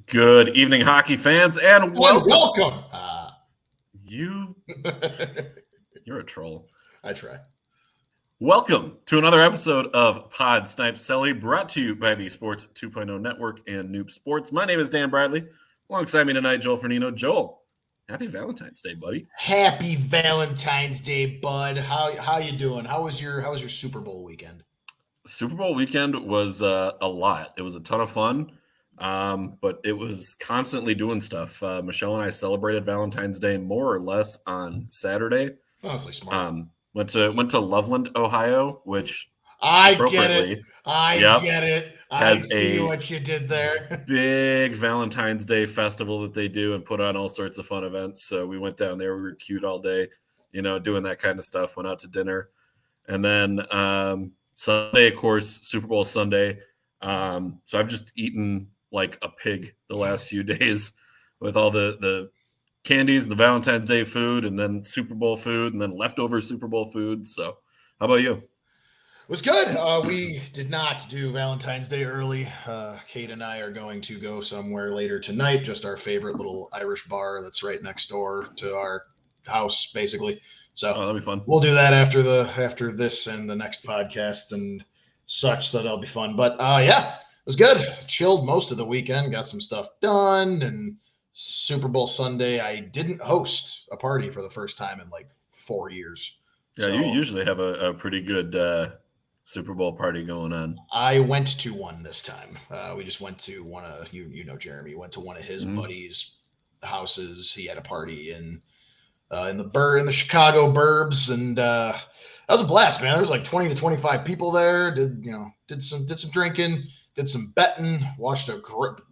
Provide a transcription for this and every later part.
Good evening, hockey fans, and welcome. You're a troll. I try. Welcome to another episode of Pod Snipe Celly, brought to you by the Sports 2.0 Network and Noob Sports. My name is Dan Bradley. Alongside me tonight, Joel Fernino. Joel, happy Valentine's Day, buddy. Happy Valentine's Day, bud. How you doing? How was your Super Bowl weekend? Super Bowl weekend was a lot. It was a ton of fun. But it was constantly doing stuff. Michelle and I celebrated Valentine's Day more or less on Saturday. Honestly, smart. Went to Loveland, Ohio, which I get it. I see what you did there. Big Valentine's Day festival that they do and put on all sorts of fun events. So we went down there. We were cute all day, doing that kind of stuff. Went out to dinner, and then Sunday, of course, Super Bowl Sunday. So I've just eaten like a pig the last few days with all the candies, the Valentine's Day food, and then Super Bowl food, and then leftover Super Bowl food. So how about you? It was good. We did not do Valentine's Day early. Kate and I are going to go somewhere later tonight, just our favorite little Irish bar that's right next door to our house, basically. So that'll be fun. We'll do that after this and the next podcast and such, so that'll be fun. But yeah. It was good. Chilled most of the weekend. Got some stuff done. And Super Bowl Sunday, I didn't host a party for the first time in like 4 years. Yeah, so, you usually have a pretty good Super Bowl party going on. I went to one this time. We just went to one of Jeremy went to one of his buddies' houses. He had a party in the Chicago burbs, and that was a blast, man. There was like 20 to 25 people there. Did some drinking. Did some betting, watched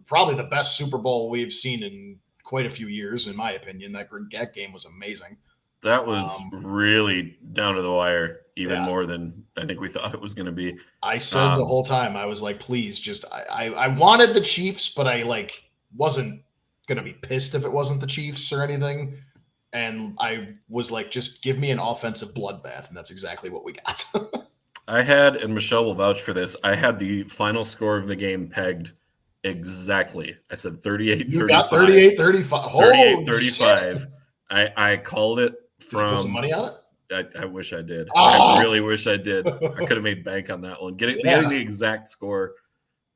probably the best Super Bowl we've seen in quite a few years, in my opinion. That game was amazing. That was really down to the wire, even more than I think we thought it was going to be. I said the whole time, I was like, please, just I wanted the Chiefs, but I wasn't going to be pissed if it wasn't the Chiefs or anything. And I was like, just give me an offensive bloodbath, and that's exactly what we got. I had, and Michelle will vouch for this, I had the final score of the game pegged exactly. I said 38-35. You got 38-35. 38-35. I called it from... Did you put some money on it? I wish I did. I really wish I did. I could have made bank on that one. Getting the exact score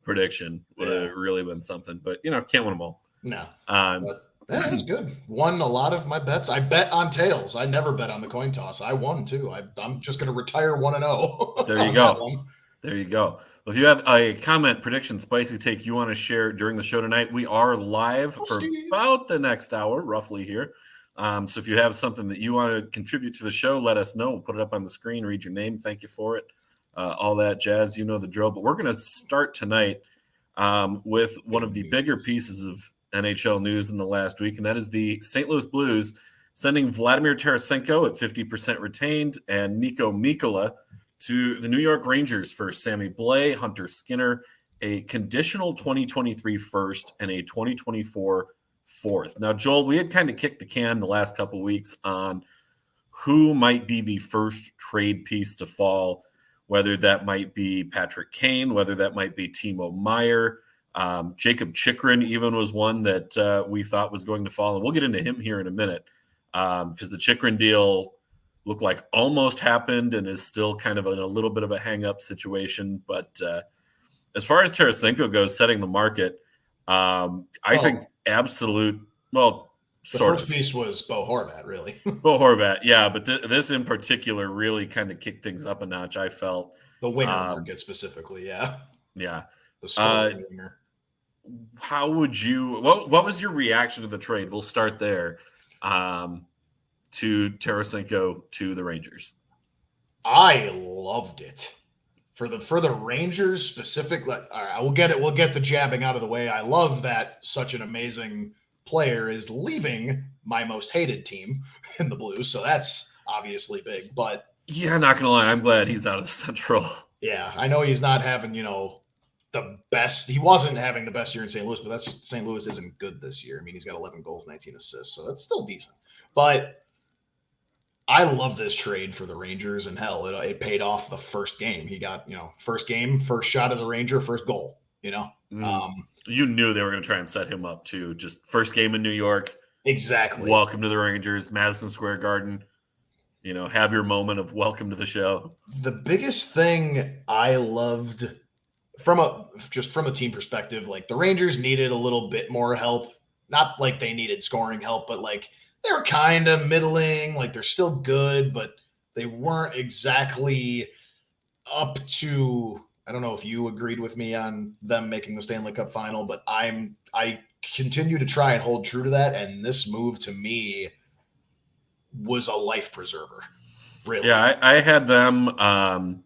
prediction would have really been something. But, can't win them all. No. Yeah, it was good. Won a lot of my bets. I bet on tails. I never bet on the coin toss. I won too. I'm just going to retire 1-0. There you go. There you go. Well, if you have a comment, prediction, spicy take you want to share during the show tonight, we are live for about the next hour, roughly here. So if you have something that you want to contribute to the show, let us know. We'll put it up on the screen, read your name, thank you for it, all that jazz. You know the drill. But we're going to start tonight with one of the bigger pieces of NHL news in the last week, and that is the St. Louis Blues sending Vladimir Tarsenko at 50% retained and Nico Mikkola to the New York Rangers for Sammy Blais, Hunter Skinner, a conditional 2023 first and a 2024 fourth. Now, Joel, we had kind of kicked the can the last couple of weeks on who might be the first trade piece to fall, whether that might be Patrick Kane, whether that might be Timo Meier. Jakob Chychrun even was one that we thought was going to fall, and we'll get into him here in a minute because the Chychrun deal looked like almost happened and is still kind of in a little bit of a hang-up situation. But as far as Tarasenko goes, setting the market, I think absolute – well, sort of. The first piece was Bo Horvat, really. Bo Horvat, yeah, but this in particular really kind of kicked things up a notch, I felt. The winger market specifically, yeah. Yeah. The winger. How would you what was your reaction to the trade? We'll start there. To Tarasenko to the Rangers. I loved it. For the Rangers specific, all right, we'll get the jabbing out of the way. I love that such an amazing player is leaving my most hated team in the Blues, so that's obviously big. But yeah, not gonna lie, I'm glad he's out of the Central. Yeah, I know he's not having, the best. He wasn't having the best year in St. Louis, but that's just St. Louis isn't good this year. I mean, he's got 11 goals, 19 assists, so that's still decent. But I love this trade for the Rangers, and hell, it paid off the first game. He got, first game, first shot as a Ranger, first goal. you know. You knew they were going to try and set him up too. Just first game in New York. Exactly. Welcome to the Rangers, Madison Square Garden. You know, have your moment of welcome to the show. The biggest thing I loved from a team perspective, like the Rangers needed a little bit more help. Not like they needed scoring help, but like they were kind of middling. Like they're still good, but they weren't exactly up to. I don't know if you agreed with me on them making the Stanley Cup final, but I continue to try and hold true to that. And this move to me was a life preserver. Really? Yeah, I had them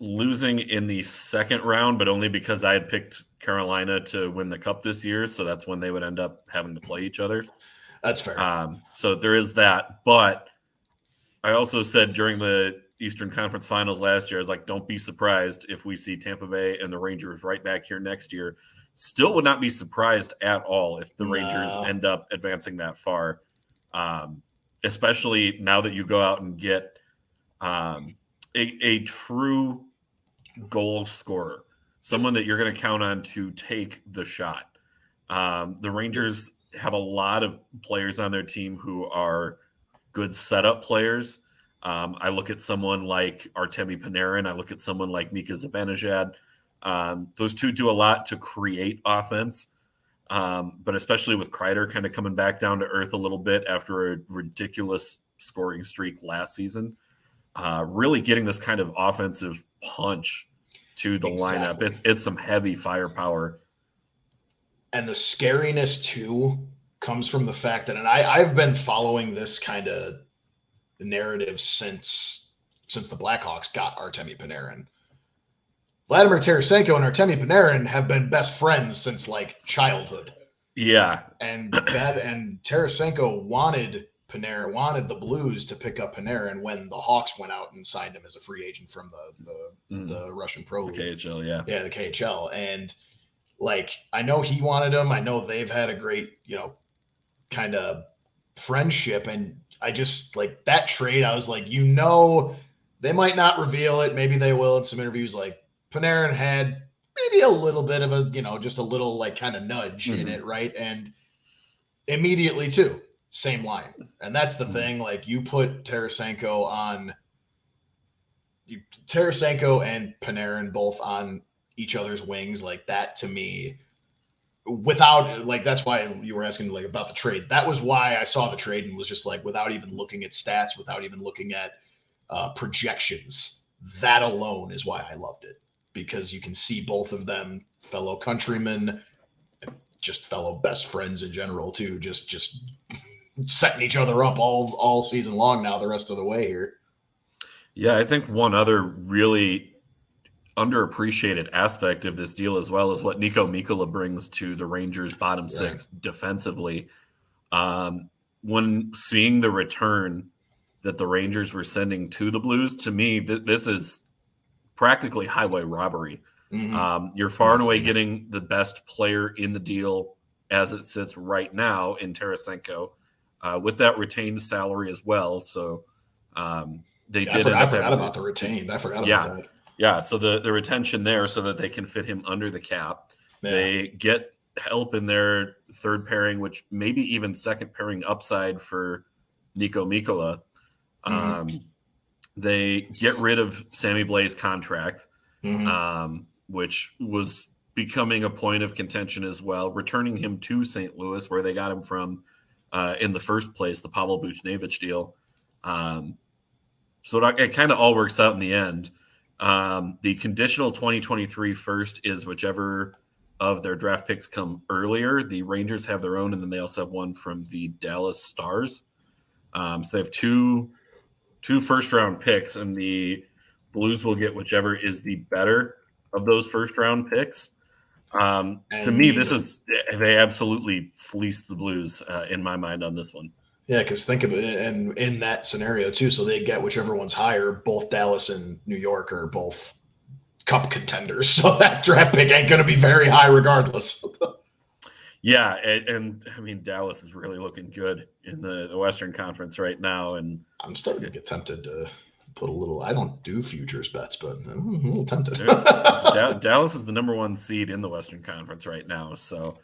losing in the second round, but only because I had picked Carolina to win the Cup this year. So that's when they would end up having to play each other. That's fair. So there is that. But I also said during the Eastern Conference Finals last year, I was like, don't be surprised if we see Tampa Bay and the Rangers right back here next year. Still would not be surprised at all if the Rangers end up advancing that far, especially now that you go out and get a true goal scorer, someone that you're going to count on to take the shot. The Rangers have a lot of players on their team who are good setup players. I look at someone like Artemi Panarin. I look at someone like Mika Zibanejad. Those two do a lot to create offense, but especially with Kreider kind of coming back down to earth a little bit after a ridiculous scoring streak last season, really getting this kind of offensive punch to the lineup. It's some heavy firepower. And the scariness, too, comes from the fact that, and I've been following this kind of narrative since the Blackhawks got Artemi Panarin. Vladimir Tarsenko and Artemi Panarin have been best friends since like childhood. Yeah. And Tarasenko wanted the Blues to pick up Panarin when the Hawks went out and signed him as a free agent from the Russian Pro League. The KHL, yeah. Yeah, the KHL. And like, I know he wanted him. I know they've had a great, kind of friendship. And I just like that trade. I was like, they might not reveal it. Maybe they will in some interviews. Like Panarin had maybe a little bit of a, just a little like kind of nudge in it. Right. And immediately too, same line. And that's the thing. Like you put Tarasenko and Panarin both on each other's wings. Like that to me, without like, that's why you were asking like about the trade. That was why I saw the trade and was just like, without even looking at stats, without even looking at projections, that alone is why I loved it, because you can see both of them fellow countrymen, just fellow best friends in general too, just setting each other up all season long now, the rest of the way here. Yeah, I think one other really underappreciated aspect of this deal as well is what Niko Mikkola brings to the Rangers' bottom six defensively. When seeing the return that the Rangers were sending to the Blues, to me, this is practically highway robbery. You're far and away getting the best player in the deal as it sits right now in Tarasenko, with that retained salary as well. So they did. I forgot about the retained. I forgot about that. Yeah, so the retention there so that they can fit him under the cap. Yeah. They get help in their third pairing, which maybe even second pairing upside for Niko Mikkola. They get rid of Sammy Blais' contract, which was becoming a point of contention as well, returning him to St. Louis, where they got him from in the first place, the Pavel Buchnevich deal. So it kind of all works out in the end. The conditional 2023 first is whichever of their draft picks come earlier. The Rangers have their own, and then they also have one from the Dallas Stars. So they have two first-round picks, and the Blues will get whichever is the better of those first-round picks. To me, they absolutely fleeced the Blues in my mind on this one. Yeah, because think of it, and in that scenario too, so they get whichever one's higher. Both Dallas and New York are both cup contenders, so that draft pick ain't going to be very high regardless. Yeah, and I mean Dallas is really looking good in the Western Conference right now, and I'm starting to get tempted to put a little. I don't do futures bets, but I'm a little tempted. Dallas is the number 1 seed in the Western Conference right now, so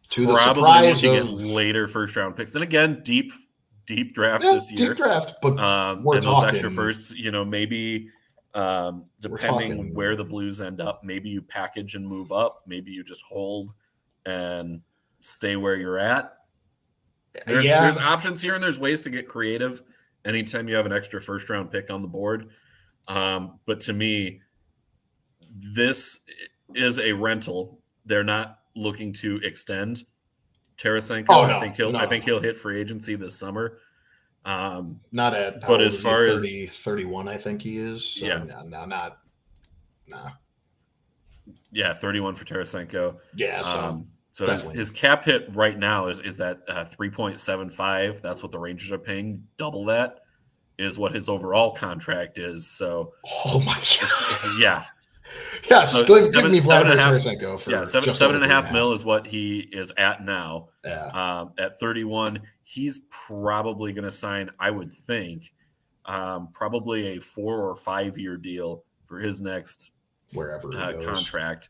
to the probably surprise looking of at later first-round picks. And again, deep draft this year. Deep draft, but we're and talking those extra firsts, maybe depending where the Blues end up, maybe you package and move up, maybe you just hold and stay where you're at. There's options here, and there's ways to get creative anytime you have an extra first-round pick on the board. But to me, this is a rental. They're not looking to extend Tarsenko. Oh, no, I think he'll hit free agency this summer. Not at, but as far 30, 31, I think he is. So yeah, no. Yeah, 31 for Tarsenko. Yeah, so his cap hit right now is that 3.75. That's what the Rangers are paying. Double that is what his overall contract is. So, oh my god, yeah. Yeah, so give me Vladimir Tarsenko for $7.5 million is what he is at now. Yeah. At 31, he's probably going to sign, I would think, probably a 4 or 5 year deal for his next wherever contract.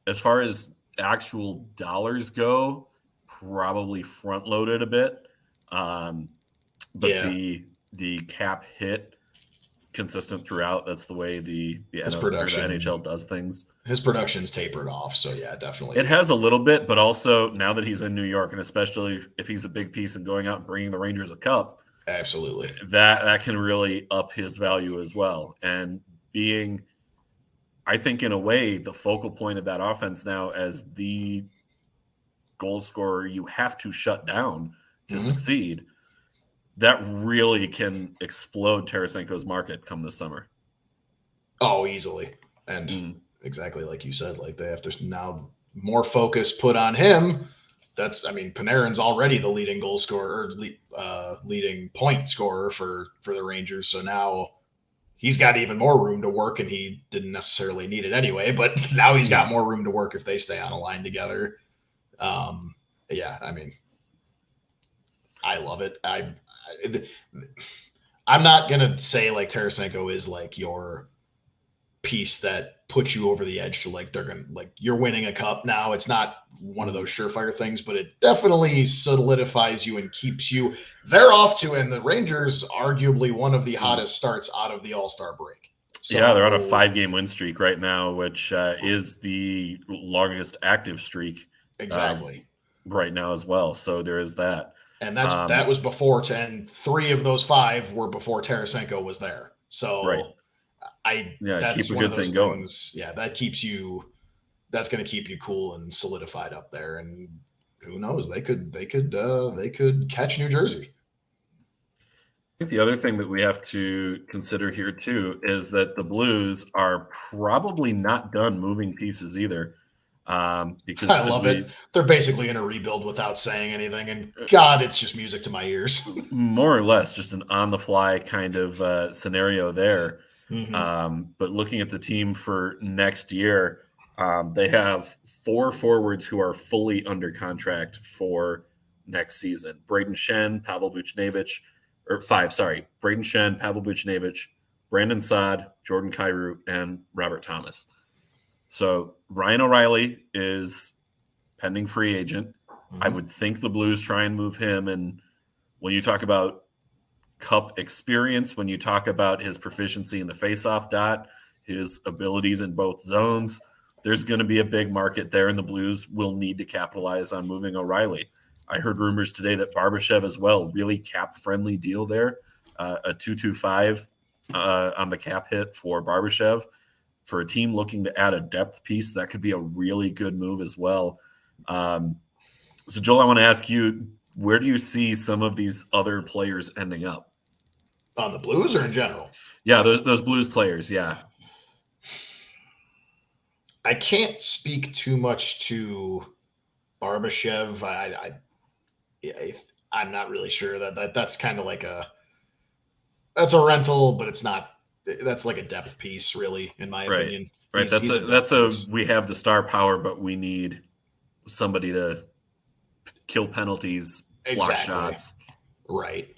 As far as actual dollars go, probably front loaded a bit. But the cap hit consistent throughout. That's the way the NHL does things. His production's tapered off, so yeah, definitely. It has a little bit, but also now that he's in New York, and especially if he's a big piece in going out and bringing the Rangers a cup, absolutely, that can really up his value as well. And being, I think, in a way, the focal point of that offense now as the goal scorer you have to shut down to succeed. That really can explode Tarasenko's market come this summer. Oh, easily. And exactly like you said, like they have to now more focus put on him. Panarin's already the leading goal scorer, leading point scorer for the Rangers. So now he's got even more room to work, and he didn't necessarily need it anyway, but now he's got more room to work if they stay on a line together. I love it. I'm not going to say like Tarasenko is like your piece that puts you over the edge to like, they're going to like, you're winning a cup now. It's not one of those surefire things, but it definitely solidifies you and keeps you, they're off to, and the Rangers arguably one of the hottest starts out of the All-Star break. So, yeah, they're on a 5-game win streak right now, which is the longest active streak exactly right now as well. So there is that. And that was before 10. 3 of those 5 were before Tarasenko was there. So that's one of those things. Yeah, that's going to keep you cool and solidified up there. And who knows? They could catch New Jersey. I think the other thing that we have to consider here too is that the Blues are probably not done moving pieces either. Because I love it. They're basically in a rebuild without saying anything, and God, it's just music to my ears. More or less, just an on-the-fly kind of scenario there. But looking at the team for next year, they have 4 forwards who are fully under contract for next season: Braden Shen, Pavel Buchnevich, Braden Shen, Pavel Buchnevich, Brandon Saad, Jordan Kyrou, and Robert Thomas. So Ryan O'Reilly is pending free agent. I would think the Blues try and move him. And when you talk about cup experience, when you talk about his proficiency in the faceoff dot, his abilities in both zones, there's going to be a big market there, and the Blues will need to capitalize on moving O'Reilly. I heard rumors today that Barbashev as well, really cap-friendly deal there, a 2.25 on the cap hit for Barbashev. For a team looking to add a depth piece, that could be a really good move as well. So, Joel, I want to ask you, where do you see some of these other players ending up? On the Blues or in general? Yeah, those Blues players, yeah. I can't speak too much to Barbashev. I'm not really sure that's kind of like that's a rental, but it's not. That's like a depth piece, really, in my opinion. Right. We have the star power, but we need somebody to kill penalties, block shots. Right.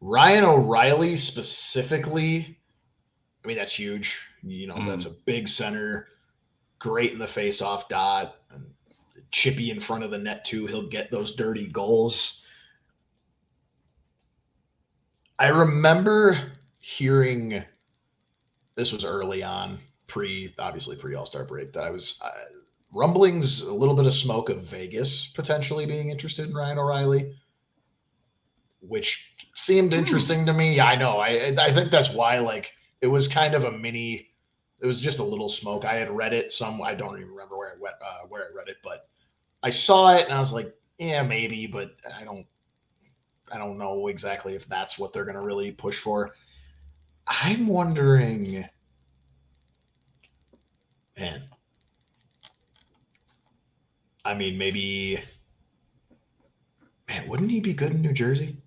Ryan O'Reilly specifically, I mean, that's huge. That's a big center, great in the face-off dot, and chippy in front of the net too. He'll get those dirty goals. I remember hearing, this was early on, obviously pre All-Star break, that I was rumblings, a little bit of smoke of Vegas potentially being interested in Ryan O'Reilly, which seemed interesting to me. I know. I think that's why, like, it was kind of it was just a little smoke. I had read it I don't even remember where I read it, but I saw it and I was like, yeah, maybe, but I don't know exactly if that's what they're going to really push for. I'm wondering, man, I mean, maybe, man, wouldn't he be good in New Jersey?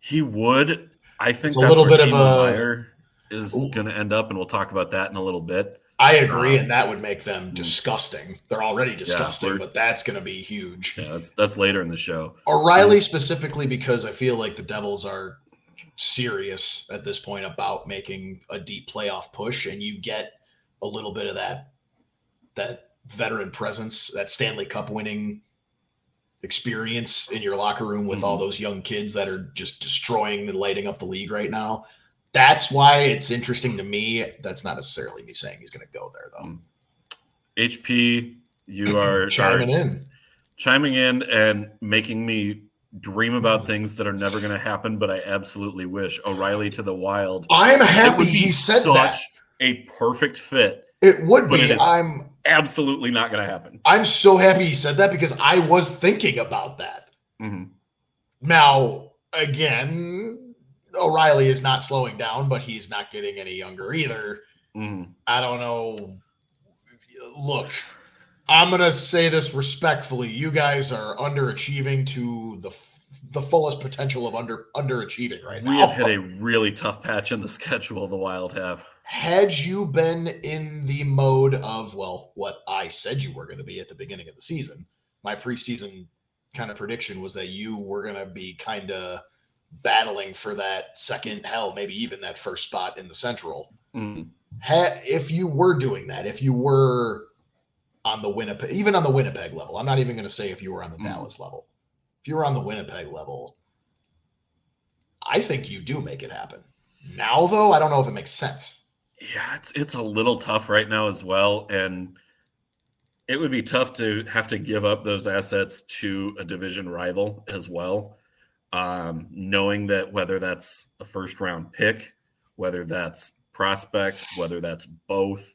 He would. I think It's a that's little where bit Timo of Meier is going to end up, and we'll talk about that in a little bit. I agree, and that would make them disgusting. They're already disgusting, but that's going to be huge. Yeah, that's later in the show. O'Reilly specifically, because I feel like the Devils are serious at this point about making a deep playoff push, and you get a little bit of that veteran presence, that Stanley Cup winning experience in your locker room with all those young kids that are just destroying and lighting up the league right now. That's why it's interesting to me. That's not necessarily me saying he's going to go there, though. HP, you are chiming in and making me dream about things that are never going to happen, but I absolutely wish. O'Reilly to the Wild. I'm happy he said that. Such a perfect fit. It would be. I'm absolutely not going to happen. I'm so happy he said that because I was thinking about that. Now, again, O'Reilly is not slowing down, but he's not getting any younger either. I don't know. Look, I'm going to say this respectfully. You guys are underachieving to the fullest potential of underachieving right now. We have hit a really tough patch in the schedule, the Wild have. Had you been in the mode of, well, what I said you were going to be at the beginning of the season, my preseason kind of prediction was that you were going to be kind of battling for that second, maybe even that first spot in the Central. If you were doing that, if you were on the Winnipeg, even on the Winnipeg level, I'm not even going to say if you were on the Dallas level. If you were on the Winnipeg level, I think you do make it happen. Now, though, I don't know if it makes sense. Yeah, it's a little tough right now as well, and it would be tough to have to give up those assets to a division rival as well, knowing that whether that's a first-round pick, whether that's prospect, whether that's both,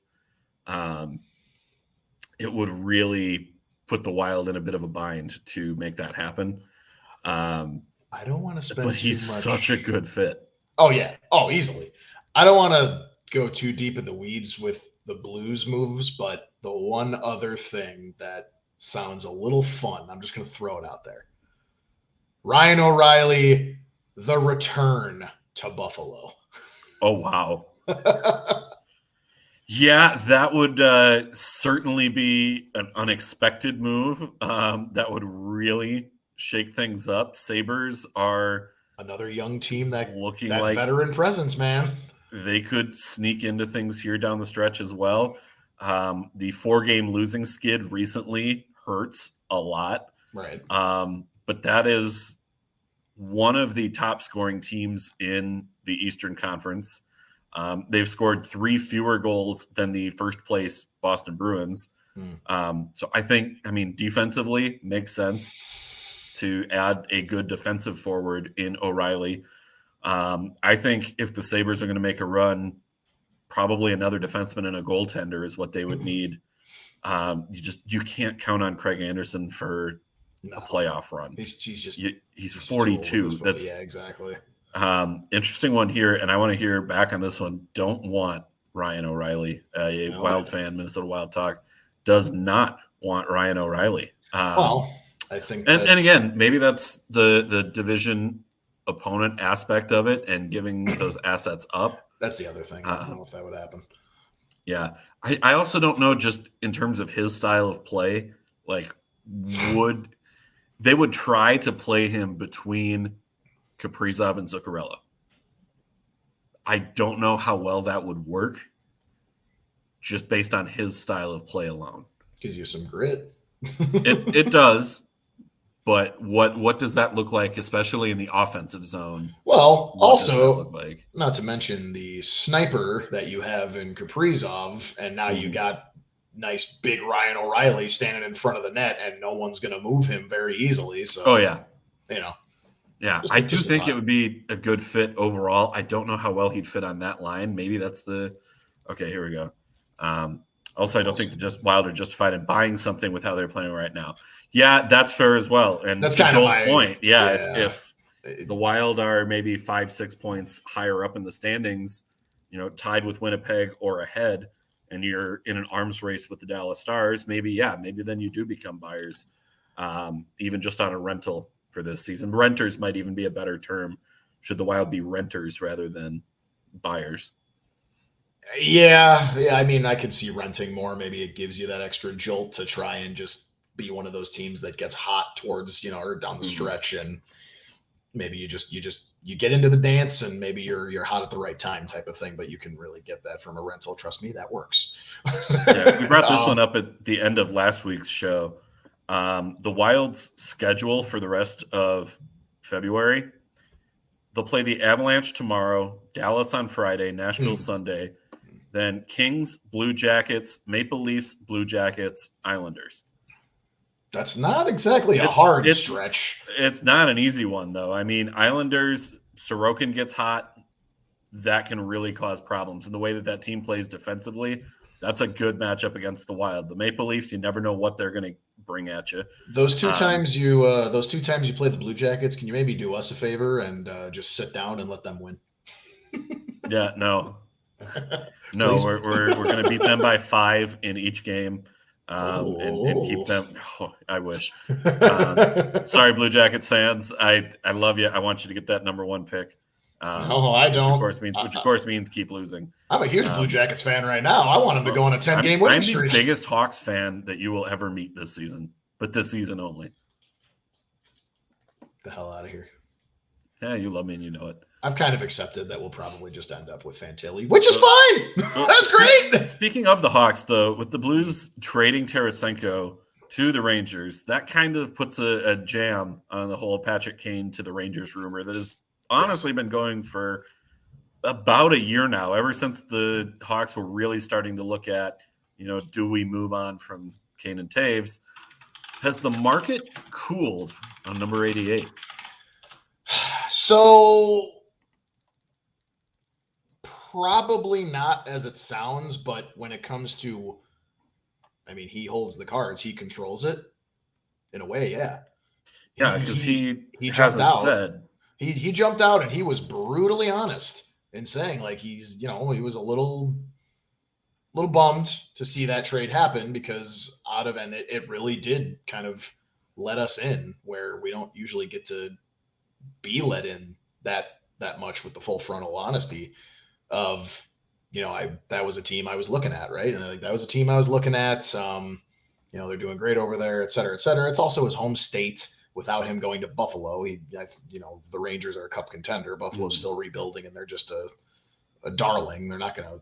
it would really put the Wild in a bit of a bind to make that happen. I don't want to spend but he's such a good fit. Oh, yeah. Oh, easily. I don't want to go too deep in the weeds with the Blues moves, but the one other thing that sounds a little fun, I'm just going to throw it out there. Ryan O'Reilly, the return to Buffalo. Oh, wow. Yeah, that would certainly be an unexpected move. That would really shake things up. Sabres are another young team that looking that like veteran presence, man. They could sneak into things here down the stretch as well. The 4-game losing skid recently hurts a lot. Right. But that is one of the top scoring teams in the Eastern Conference. They've scored 3 fewer goals than the first place Boston Bruins. So I think, defensively makes sense to add a good defensive forward in O'Reilly. I think if the Sabres are going to make a run, probably another defenseman and a goaltender is what they would need. You can't count on Craig Anderson for a playoff run. He's 42. That's yeah, exactly. Interesting one here, and I want to hear back on this one. Don't want Ryan O'Reilly. Wild fan, Minnesota Wild Talk, does not want Ryan O'Reilly. Well, I think, and again, maybe that's the division opponent aspect of it and giving those assets up. That's the other thing. I don't know if that would happen. Yeah. I also don't know, just in terms of his style of play, like they would try to play him between Kaprizov and Zuccarello. I don't know how well that would work just based on his style of play alone. Gives you some grit. It does, but what does that look like, especially in the offensive zone? Well, What does that also, look like? not to mention the sniper that you have in Kaprizov, and now you got nice big Ryan O'Reilly standing in front of the net, and no one's going to move him very easily. So, oh yeah, yeah, I do think it would be a good fit overall. I don't know how well he'd fit on that line. Maybe that's the okay. Here we go. Also, I don't think the Wild are justified in buying something with how they're playing right now. Yeah, that's fair as well. And that's to kind Joel's of point, if the Wild are maybe 5-6 points higher up in the standings, tied with Winnipeg or ahead, and you're in an arms race with the Dallas Stars, maybe then you do become buyers, even just on a rental for this season. Renters might even be a better term. Should the Wild be renters rather than buyers? Yeah. I mean, I could see renting more. Maybe it gives you that extra jolt to try and just be one of those teams that gets hot towards, or down the stretch, and maybe you get into the dance, and maybe you're hot at the right time type of thing. But you can really get that from a rental. Trust me, that works. We brought this one up at the end of last week's show. The Wild's schedule for the rest of February, they'll play the Avalanche tomorrow, Dallas on Friday, Nashville Sunday, then Kings, Blue Jackets, Maple Leafs, Blue Jackets, Islanders. That's not exactly a hard stretch. It's not an easy one, though. I mean, Islanders, Sorokin gets hot. That can really cause problems. And the way that team plays defensively, that's a good matchup against the Wild. The Maple Leafs, you never know what they're going to bring at you. Those two times you play the Blue Jackets, can you maybe do us a favor and just sit down and let them win? Yeah, no, we're going to beat them by 5 in each game, and keep them. Oh, I wish. Sorry, Blue Jackets fans. I love you. I want you to get that number 1 pick. No, I don't. Which of course means keep losing. I'm a huge Blue Jackets fan right now. I want them to go on a 10-game winning streak. I'm the biggest Hawks fan that you will ever meet this season, but this season only. The hell out of here. Yeah, you love me and you know it. I've kind of accepted that we'll probably just end up with Fantilli, which is fine. That's great. Speaking of the Hawks, though, with the Blues trading Tarasenko to the Rangers, that kind of puts a jam on the whole Patrick Kane to the Rangers rumor that has honestly been going for about a year now, ever since the Hawks were really starting to look at, do we move on from Kane and Taves? Has the market cooled on number 88? So probably not as it sounds, but when it comes to, he holds the cards, he controls it in a way. Yeah. Yeah. Because he jumped out. Said, He jumped out and he was brutally honest in saying he's, he was a little bummed to see that trade happen because it really did kind of let us in where we don't usually get to be let in that much with the full frontal honesty of, that was a team I was looking at. Right. And that was a team I was looking at. They're doing great over there, et cetera, et cetera. It's also his home state. Without him going to Buffalo, the Rangers are a cup contender. Buffalo's still rebuilding, and they're just a darling. They're not gonna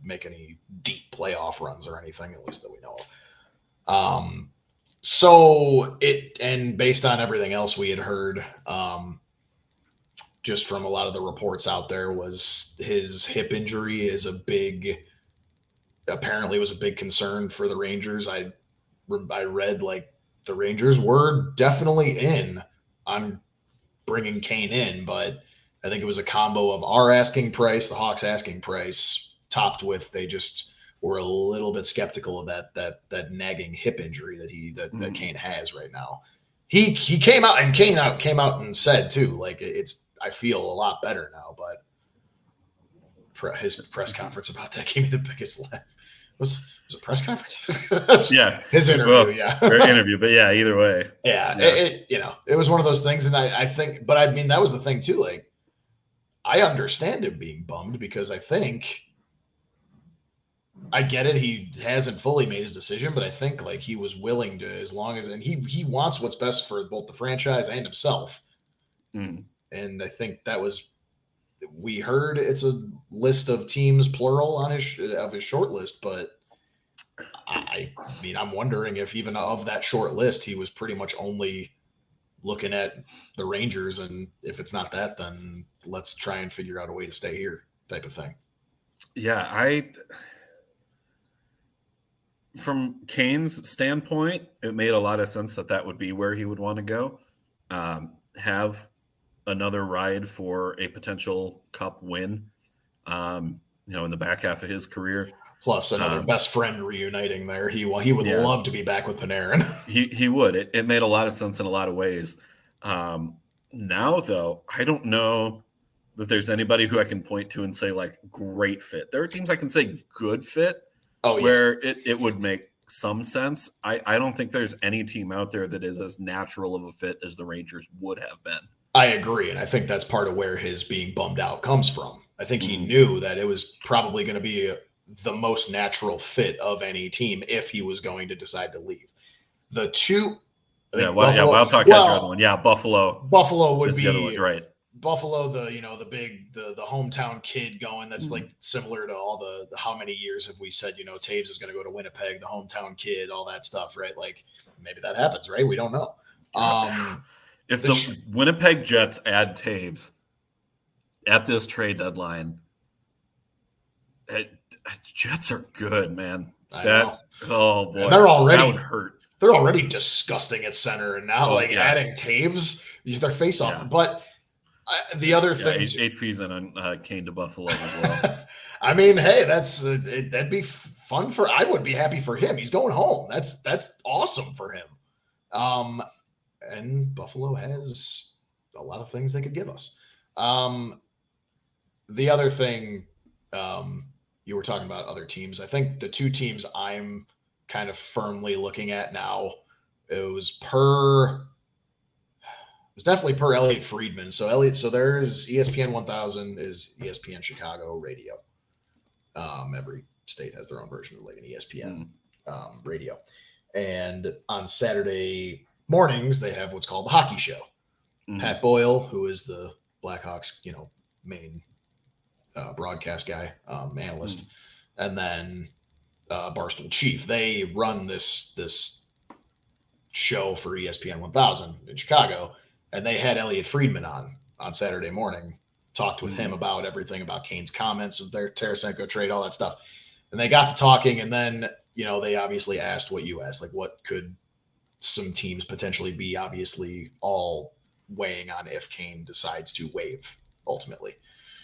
make any deep playoff runs or anything, at least that we know of. And based on everything else we had heard, just from a lot of the reports out there, was his hip injury apparently was a big concern for the Rangers. I read the Rangers were definitely in on bringing Kane in, but I think it was a combo of our asking price, the Hawks asking price, topped with they just were a little bit skeptical of that nagging hip injury that Kane has right now. He came out and said too, I feel a lot better now, but his press conference about that gave me the biggest laugh. Was a press conference? Yeah. His interview, interview, but yeah, either way. Yeah. It was one of those things. And I think, but that was the thing too. I understand him being bummed because I think I get it. He hasn't fully made his decision, but I think he was willing to, as long as, and he wants what's best for both the franchise and himself. Mm. And I think we heard it's a list of teams plural on his short list, but I mean, I'm wondering if even of that short list, he was pretty much only looking at the Rangers, and if it's not that, then let's try and figure out a way to stay here, type of thing. Yeah, from Kane's standpoint, it made a lot of sense that would be where he would want to go. Have another ride for a potential cup win, in the back half of his career. Plus another best friend reuniting there. He would love to be back with Panarin. he would. It made a lot of sense in a lot of ways. Now, though, I don't know that there's anybody who I can point to and say, like, great fit. There are teams I can say good fit where it would make some sense. I don't think there's any team out there that is as natural of a fit as the Rangers would have been. I agree, and I think that's part of where his being bummed out comes from. I think he knew that it was probably going to be the most natural fit of any team if he was going to decide to leave. The two, Wild Talk has the other one. Yeah, Buffalo. Buffalo would be the other one, right. Buffalo, the hometown kid going. That's like similar to all the how many years have we said, Taves is going to go to Winnipeg, the hometown kid, all that stuff, right? Like maybe that happens, right? We don't know. If the Winnipeg Jets add Taves at this trade deadline, Jets are good, man. Oh boy, that would hurt. They're already disgusting at center, and now adding Taves, they're face off. Yeah. But the other thing, HP's in on Kane to Buffalo as well. I mean, hey, that'd be fun I would be happy for him. He's going home. That's awesome for him. And Buffalo has a lot of things they could give us. The other thing, you were talking about other teams. I think the two teams I'm kind of firmly looking at now, it was definitely per Elliot Friedman. So there's ESPN 1000 is ESPN Chicago radio. Every state has their own version of like an ESPN radio. And on Saturday mornings, they have what's called the hockey show. Pat Boyle, who is the Blackhawks, main broadcast guy, analyst, and then Barstool Chief. They run this show for ESPN 1000 in Chicago, and they had Elliot Friedman on Saturday morning, talked with him about everything about Kane's comments of their Tarsenko trade, all that stuff. And they got to talking, and then, they obviously asked what you asked, like what could some teams potentially be obviously all weighing on if Kane decides to waive ultimately.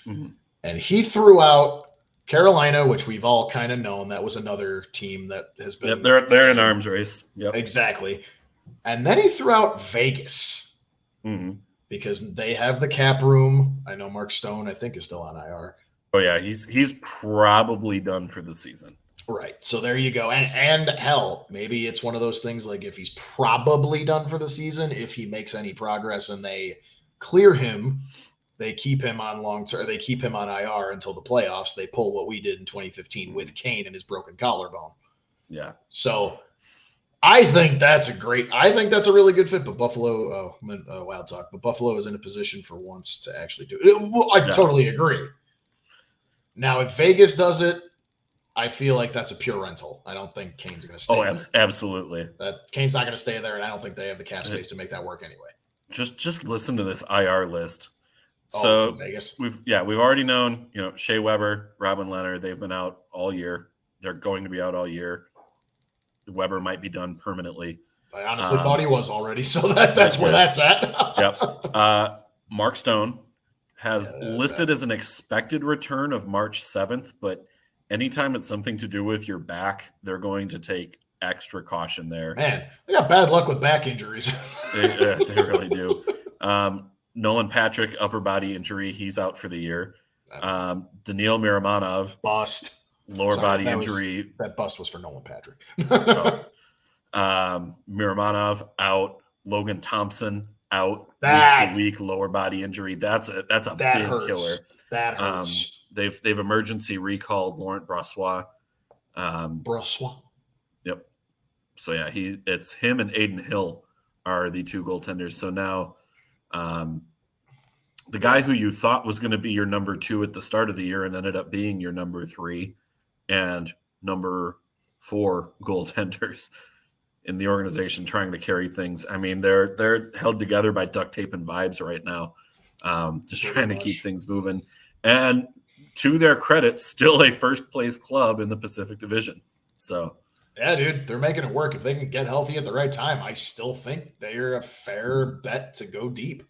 And he threw out Carolina, which we've all kind of known. That was another team that has been. Yep, they're in arms race. Yep, exactly. And then he threw out Vegas because they have the cap room. I know Mark Stone, I think, is still on IR. Oh yeah, he's probably done for the season. Right. So there you go. And hell, maybe it's one of those things like if he's probably done for the season, if he makes any progress and they clear him, they keep him on long-term, they keep him on IR until the playoffs. They pull what we did in 2015 with Kane and his broken collarbone. Yeah. So I think that's a really good fit, but Buffalo, Wild Talk, but Buffalo is in a position for once to actually do it. Well, I totally agree. Now, if Vegas does it, I feel like that's a pure rental. I don't think Kane's going to stay there. Absolutely. Kane's not going to stay there, and I don't think they have the cap space to make that work anyway. Just listen to this IR list. So Vegas. We've already known, Shea Weber, Robin Leonard, they've been out all year. They're going to be out all year. Weber might be done permanently. I honestly thought he was already, so that's where that's at. Yep. Mark Stone has listed as an expected return of March 7th, but anytime it's something to do with your back, they're going to take extra caution there. Man, they got bad luck with back injuries. They really do. Nolan Patrick, upper body injury. He's out for the year. Daniil Miramanov. Bust. Lower body injury. That bust was for Nolan Patrick. Miramanov out. Logan Thompson out. Week lower body injury. That's a big killer. That hurts. They've emergency recalled Laurent Brossois. Brossois. Yep. So yeah, it's him and Aiden Hill are the two goaltenders. So now the guy who you thought was going to be your number 2 at the start of the year and ended up being your number 3 and number 4 goaltenders in the organization trying to carry things. I mean, they're held together by duct tape and vibes right now, just trying to keep things moving. And to their credit, still a first-place club in the Pacific Division. So, yeah, dude, they're making it work. If they can get healthy at the right time, I still think they're a fair bet to go deep.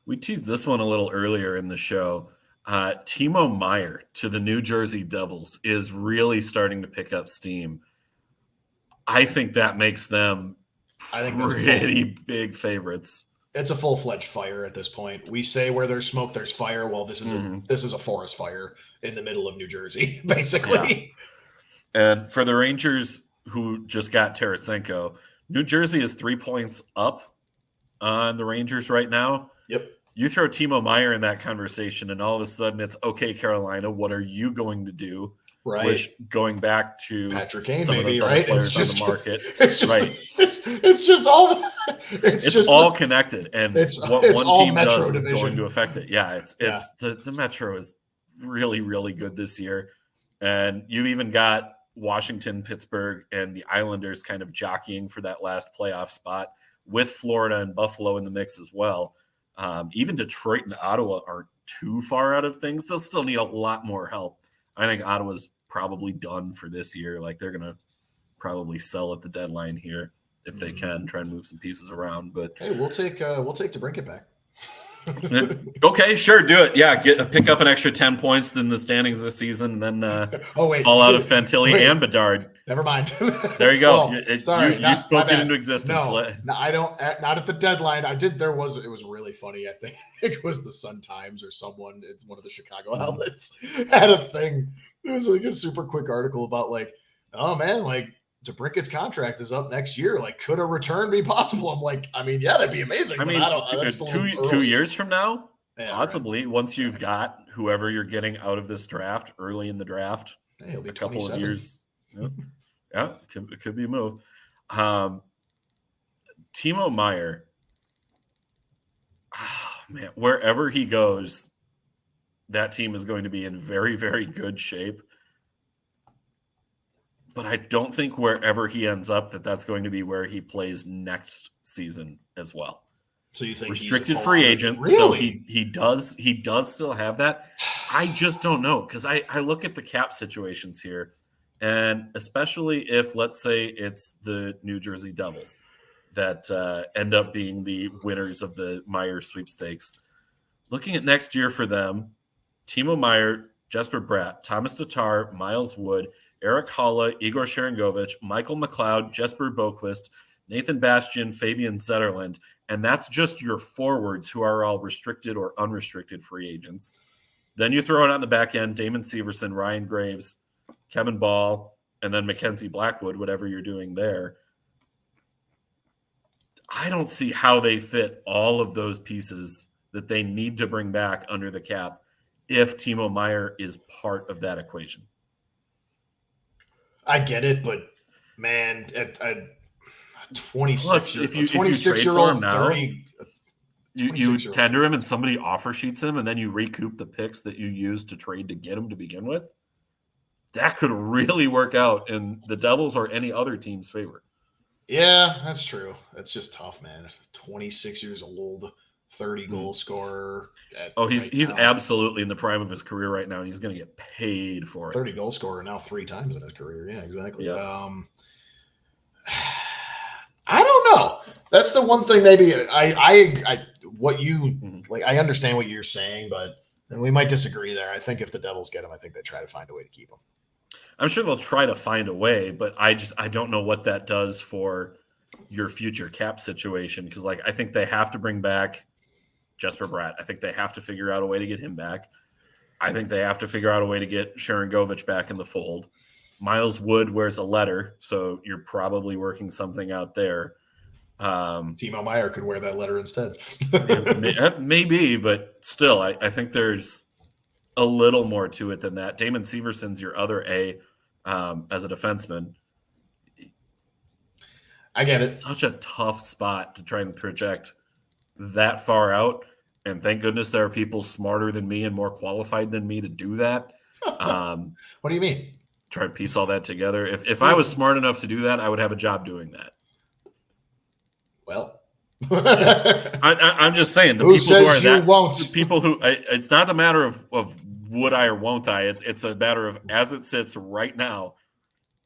We teased this one a little earlier in the show. Timo Meier to the New Jersey Devils is really starting to pick up steam. I think that makes them pretty big favorites. It's a full-fledged fire at this point. We say where there's smoke, there's fire. Well, this is a forest fire in the middle of New Jersey, basically. Yeah. And for the Rangers who just got Tarsenko, New Jersey is 3 points up on the Rangers right now. Yep. You throw Timo Meier in that conversation, and all of a sudden it's, okay, Carolina, what are you going to do? Right. Which, going back to Patrick Kane, some maybe, of those right? other players on the market. It's just, right. It's just all it's all connected. And what one all team Metro does division. is going to affect it. Yeah, it's the Metro is really, really good this year. And you've even got Washington, Pittsburgh, and the Islanders kind of jockeying for that last playoff spot with Florida and Buffalo in the mix as well. Even Detroit and Ottawa aren't too far out of things. They'll still need a lot more help. I think Ottawa's probably done for this year. Like, they're going to probably sell at the deadline here if they can, try and move some pieces around. But hey, we'll take to bring it back. Okay, sure, do it. Yeah, pick up an extra 10 points in the standings this season, and then fall out of Fantilli and Bedard. Never mind. There you go. Sorry, you spoke it into existence. No, I don't. Not at the deadline. I did. It was really funny. I think it was the Sun Times or someone. It's one of the Chicago outlets had a thing. It was like a super quick article about like, oh man, like DeBrincat's contract is up next year. Like, could a return be possible? I'm like, I mean, yeah, that'd be amazing. I mean, 2 years from now, possibly, right. Once you've got whoever you're getting out of this draft early in the draft, he'll be a couple 27. of years. Yeah, it could be a move. Timo Meier, man, wherever he goes, that team is going to be in very, very good shape. But I don't think wherever he ends up that's going to be where he plays next season as well. So you think restricted free agent? Really? So he does still have that. I just don't know, because I look at the cap situations here, and especially if, let's say, it's the New Jersey Devils that end up being the winners of the Meier sweepstakes. Looking at next year for them, Timo Meier, Jesper Bratt, Thomas Tatar, Miles Wood, Eric Haula, Igor Sharangovich, Michael McLeod, Jesper Boqvist, Nathan Bastian, Fabian Zetterlund, and that's just your forwards who are all restricted or unrestricted free agents. Then you throw it on the back end, Damon Severson, Ryan Graves, Kevin Ball, and then Mackenzie Blackwood, whatever you're doing there. I don't see how they fit all of those pieces that they need to bring back under the cap if Timo Meier is part of that equation. I get it, but man, at 26, Plus, if you trade for him now, 30, you tender him and somebody offer sheets him, and then you recoup the picks that you used to trade to get him to begin with, that could really work out in the Devils or any other team's favor. Yeah, that's true. That's just tough, man. 26 years old, 30 goal scorer. He's absolutely in the prime of his career right now, and he's going to get paid for it. 30 goal scorer now 3 times in his career. Yeah, exactly. Yep. I don't know. That's the one thing. Maybe I understand what you're saying, but we might disagree there. I think if the Devils get him, I think they try to find a way to keep him. I'm sure they'll try to find a way, but I don't know what that does for your future cap situation, because I think they have to bring back Jesper Bratt. I think they have to figure out a way to get him back. I think they have to figure out a way to get Sharangovich back in the fold. Miles Wood wears a letter, so you're probably working something out there. Timo Meier could wear that letter instead. Maybe, but still, I think there's a little more to it than that. Damon Severson's your other A as a defenseman. I get it's such a tough spot to try and project that far out. And thank goodness there are people smarter than me and more qualified than me to do that. What do you mean? Try to piece all that together. If I was smart enough to do that, I would have a job doing that. Well, I'm just saying the who people who are says you that won't? the people who it's not a matter of would I or won't I. It's a matter of as it sits right now.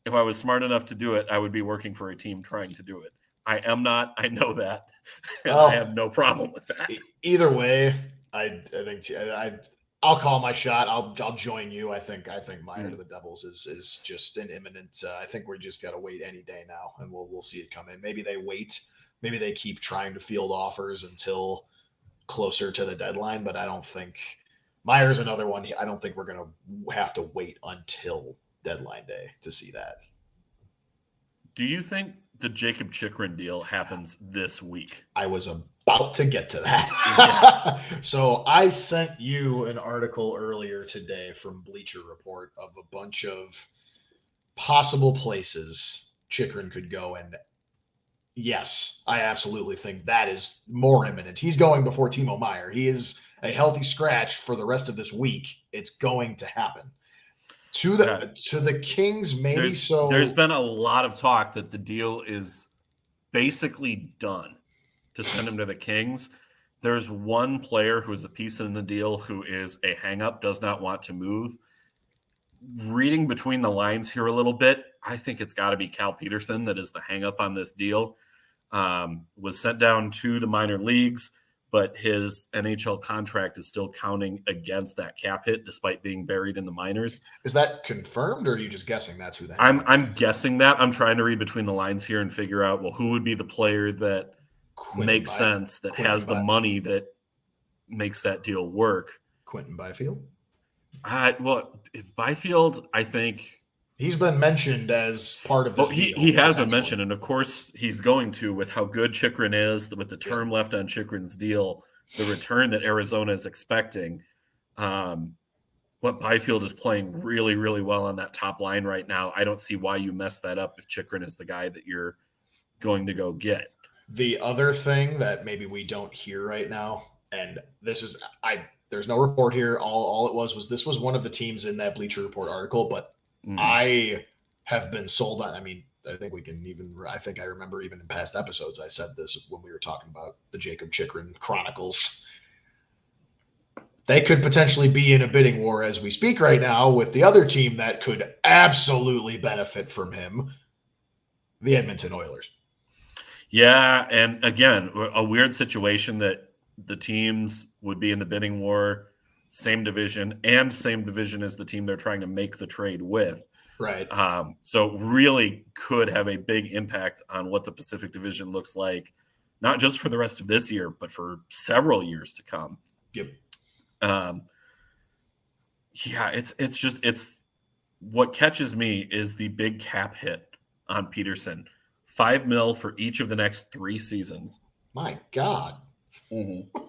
If I was smart enough to do it, I would be working for a team trying to do it. I am not. I know that, and Well, I have no problem with that. Either way, I think I'll call my shot. I'll join you. I think Meier to the Devils is just an imminent. I think we just got to wait any day now, and we'll see it come in. Maybe they wait. Maybe they keep trying to field offers until closer to the deadline. But I don't think Meier's another one. I don't think we're gonna have to wait until deadline day to see that. Do you think the Jakob Chychrun deal happens this week? I was about to get to that. So I sent you an article earlier today from Bleacher Report of a bunch of possible places Chychrun could go. And yes, I absolutely think that is more imminent. He's going before Timo Meier. He is a healthy scratch for the rest of this week. It's going to happen. To the Kings, maybe. There's been a lot of talk that the deal is basically done to send him to the Kings. There's one player who is a piece in the deal who is a hang-up, does not want to move. Reading between the lines here a little bit, I think it's got to be Cal Peterson that is the hang-up on this deal. Was sent down to the minor leagues, but his NHL contract is still counting against that cap hit despite being buried in the minors. Is that confirmed, or are you just guessing that's who that is? I'm guessing that. I'm trying to read between the lines here and figure out, well, who would be the player that makes sense, that has the money that makes that deal work. Quentin Byfield? Byfield, I think he's been mentioned as part of this deal. He has been mentioned, and of course he's going to, with how good Chychrun is, with the term left on Chychrun's deal, the return that Arizona is expecting. But Byfield is playing really, really well on that top line right now. I don't see why you mess that up if Chychrun is the guy that you're going to go get. The other thing that maybe we don't hear right now, and this is there's no report here. All it was this was one of the teams in that Bleacher Report article, but I have been sold on. I mean, I think I remember even in past episodes I said this when we were talking about the Jakob Chychrun Chronicles. They could potentially be in a bidding war as we speak right now with the other team that could absolutely benefit from him, the Edmonton Oilers. Yeah, and again, a weird situation that the teams would be in the bidding war, same division as the team they're trying to make the trade with. Right. So really could have a big impact on what the Pacific Division looks like, not just for the rest of this year, but for several years to come. Yep. It's what catches me is the big cap hit on Peterson. $5 million for each of the next 3 seasons. My God. Mm-hmm.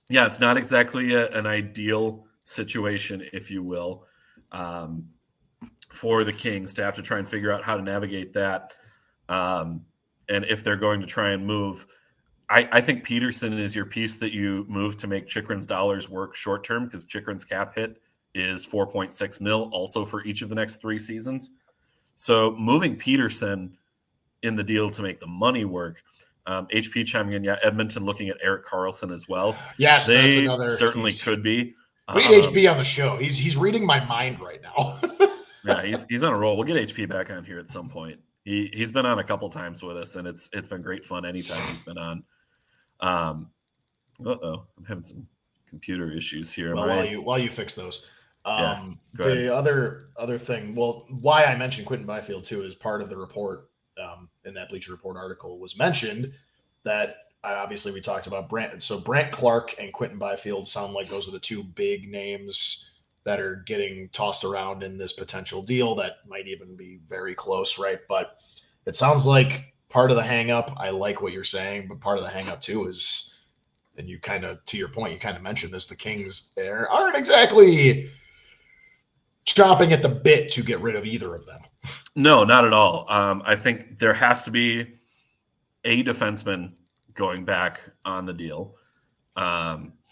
Yeah, it's not exactly an ideal situation, if you will, for the Kings to have to try and figure out how to navigate that. And if they're going to try and move, I think Peterson is your piece that you move to make Chychrun's dollars work short term, because Chychrun's cap hit is $4.6 million also for each of the next 3 seasons. So moving Peterson in the deal to make the money work. HP chiming in, Edmonton looking at Erik Karlsson as well. Yes, they that's another certainly could be. We need HP on the show. He's reading my mind right now. Yeah, he's on a roll. We'll get HP back on here at some point. He's been on a couple times with us, and it's been great fun anytime he's been on. I'm having some computer issues here. Well, while you fix those. The other thing, why I mentioned Quentin Byfield too is part of the report in that Bleacher Report article was mentioned that obviously we talked about Brant. So Brant Clark and Quentin Byfield sound like those are the 2 big names that are getting tossed around in this potential deal that might even be very close, right? But it sounds like part of the hang up, I like what you're saying, but part of the hang up too is, and you kind of, to your point, you kind of mentioned this, the Kings there aren't exactly chopping at the bit to get rid of either of them. No, not at all. I think there has to be a defenseman going back on the deal.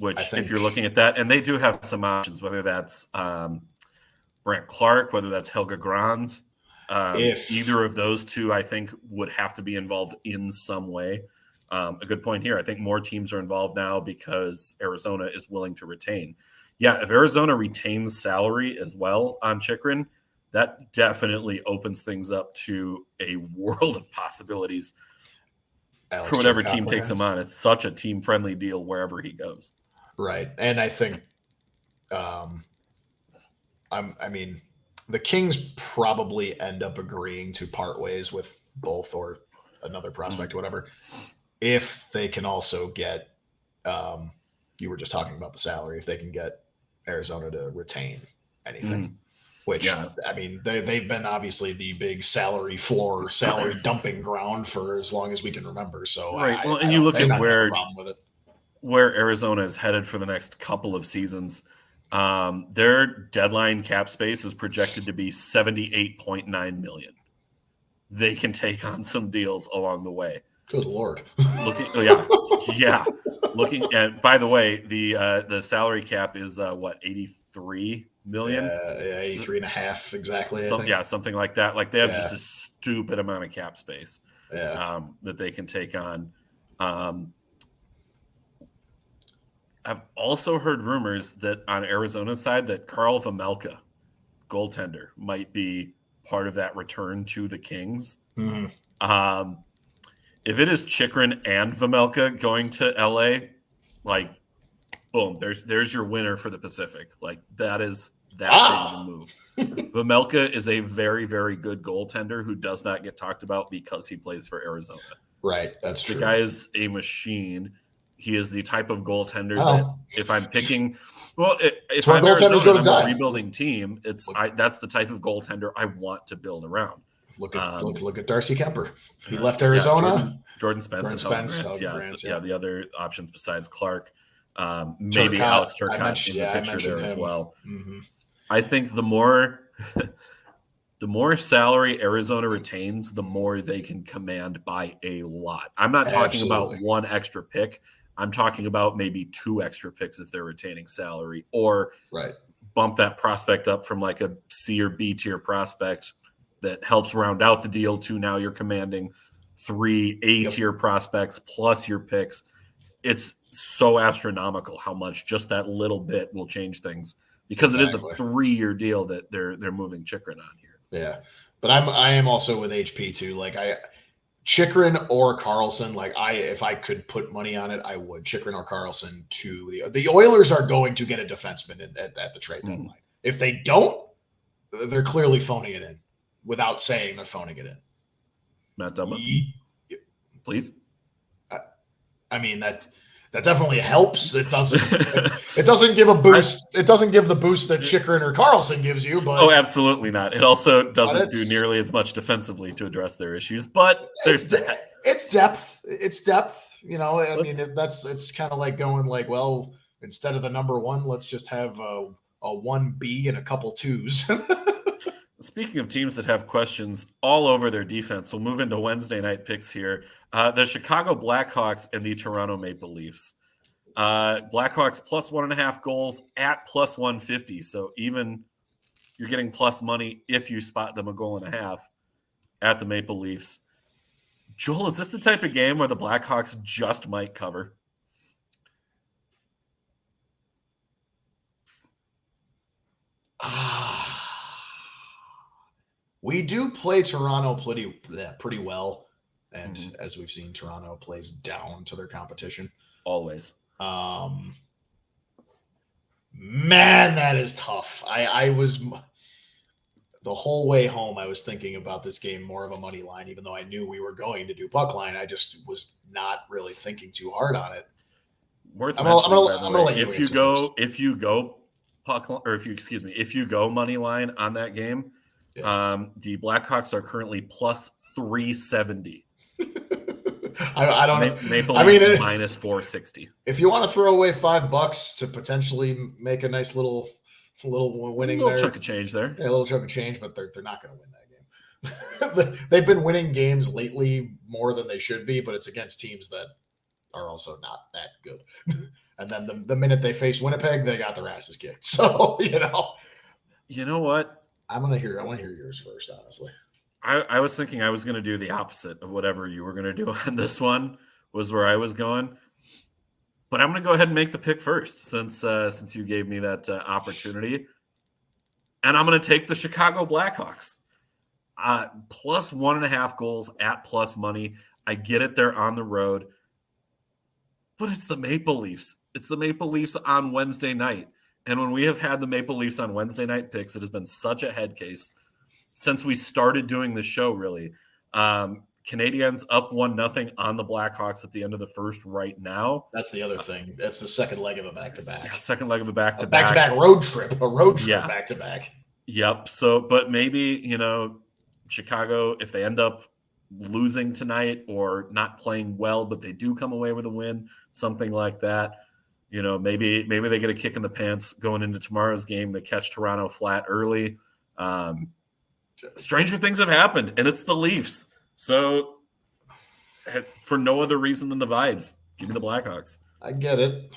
Which, think, if you're looking at that, and they do have some options, whether that's Brent Clark, whether that's Helga Grans, either of those two, I think, would have to be involved in some way. A good point here. I think more teams are involved now because Arizona is willing to retain. Yeah, if Arizona retains salary as well on Chychrun, that definitely opens things up to a world of possibilities for whatever team takes him on. It's such a team-friendly deal wherever he goes. Right. And I think, the Kings probably end up agreeing to part ways with both or another prospect, whatever, if they can also get, you were just talking about the salary, if they can get Arizona to retain anything, which, they've been obviously the big salary floor, salary dumping ground for as long as we can remember. So, right. And you look at where Arizona is headed for the next couple of seasons. Their deadline cap space is projected to be $78.9 million. They can take on some deals along the way. Good Lord. Looking at, by the way, the salary cap is 83 million? 83 and a half exactly. Something like that. Like they have just a stupid amount of cap space that they can take on. I've also heard rumors that on Arizona's side that Karl Vejmelka, goaltender, might be part of that return to the Kings. Mm-hmm. If it is Chychrun and Vejmelka going to LA, like, boom, there's your winner for the Pacific. Like, that is that big of a move. Vejmelka is a very, very good goaltender who does not get talked about because he plays for Arizona. Right, that's true. The guy is a machine. He is the type of goaltender that if I'm picking, if I'm Arizona, I'm a rebuilding team, that's the type of goaltender I want to build around. Look at Darcy Kemper. He left Arizona. Jordan Spence. The other options besides Clark, maybe Alex Turcotte in the picture there as well. Mm-hmm. I think the more salary Arizona retains, the more they can command by a lot. I'm not talking about one extra pick. I'm talking about maybe 2 extra picks if they're retaining salary, or bump that prospect up from like a C or B tier prospect that helps round out the deal to now you're commanding 3 A tier prospects plus your picks. It's so astronomical how much just that little bit will change things, because it is a 3-year deal that they're moving Chychrun on here. Yeah, but I am also with HP too. Like Chychrun or Karlsson. Like if I could put money on it, I would Chychrun or Karlsson to the Oilers are going to get a defenseman at the trade deadline. If they don't, they're clearly phoning it in without saying they're phoning it in. Matt Dumba, please. I mean that definitely helps. It doesn't give a boost. It doesn't give the boost that Chychrun or Karlsson gives you. But absolutely not. It also doesn't do nearly as much defensively to address their issues. But there's it's depth. It's depth. You know, it's kind of like going like, well, instead of the number 1, let's just have a 1B and a couple 2s. Speaking of teams that have questions all over their defense, we'll move into Wednesday night picks here. The Chicago Blackhawks and the Toronto Maple Leafs. Blackhawks plus 1.5 goals at plus 150. So even you're getting plus money if you spot them a 1.5 at the Maple Leafs. Joel, is this the type of game where the Blackhawks just might cover? We do play Toronto pretty well, and as we've seen, Toronto plays down to their competition. Always. Man, that is tough. I was the whole way home, I was thinking about this game more of a money line, even though I knew we were going to do puck line. I just was not really thinking too hard on it. Worth mentioning, by the way, if you go puck, or if you go money line on that game. Yeah. The Blackhawks are currently plus 370. I don't know. Maple Leafs minus 460. If you want to throw away $5 to potentially make a nice little winning, little chunk of change there. Yeah, a little chunk of change, but they're not going to win that game. They've been winning games lately more than they should be, but it's against teams that are also not that good. And then the minute they face Winnipeg, they got their asses kicked. So, You know what? I want to hear yours first, honestly. I was thinking I was going to do the opposite of whatever you were going to do on this one, was where I was going. But I'm going to go ahead and make the pick first since you gave me that opportunity. And I'm going to take the Chicago Blackhawks. Plus 1.5 goals at plus money. I get it. They're on the road. But it's the Maple Leafs. It's the Maple Leafs on Wednesday night. And when we have had the Maple Leafs on Wednesday night picks, it has been such a head case since we started doing the show, really. Canadiens up 1-0 on the Blackhawks at the end of the first right now. That's the other thing. That's the second leg of a back-to-back. Yeah, second leg of a back-to-back. Back-to-back road trip. A road trip back-to-back. Yep. So, but maybe, Chicago, if they end up losing tonight or not playing well, but they do come away with a win, something like that. Maybe they get a kick in the pants going into tomorrow's game. They catch Toronto flat early. Stranger things have happened, and it's the Leafs. So, for no other reason than the vibes, give me the Blackhawks. I get it.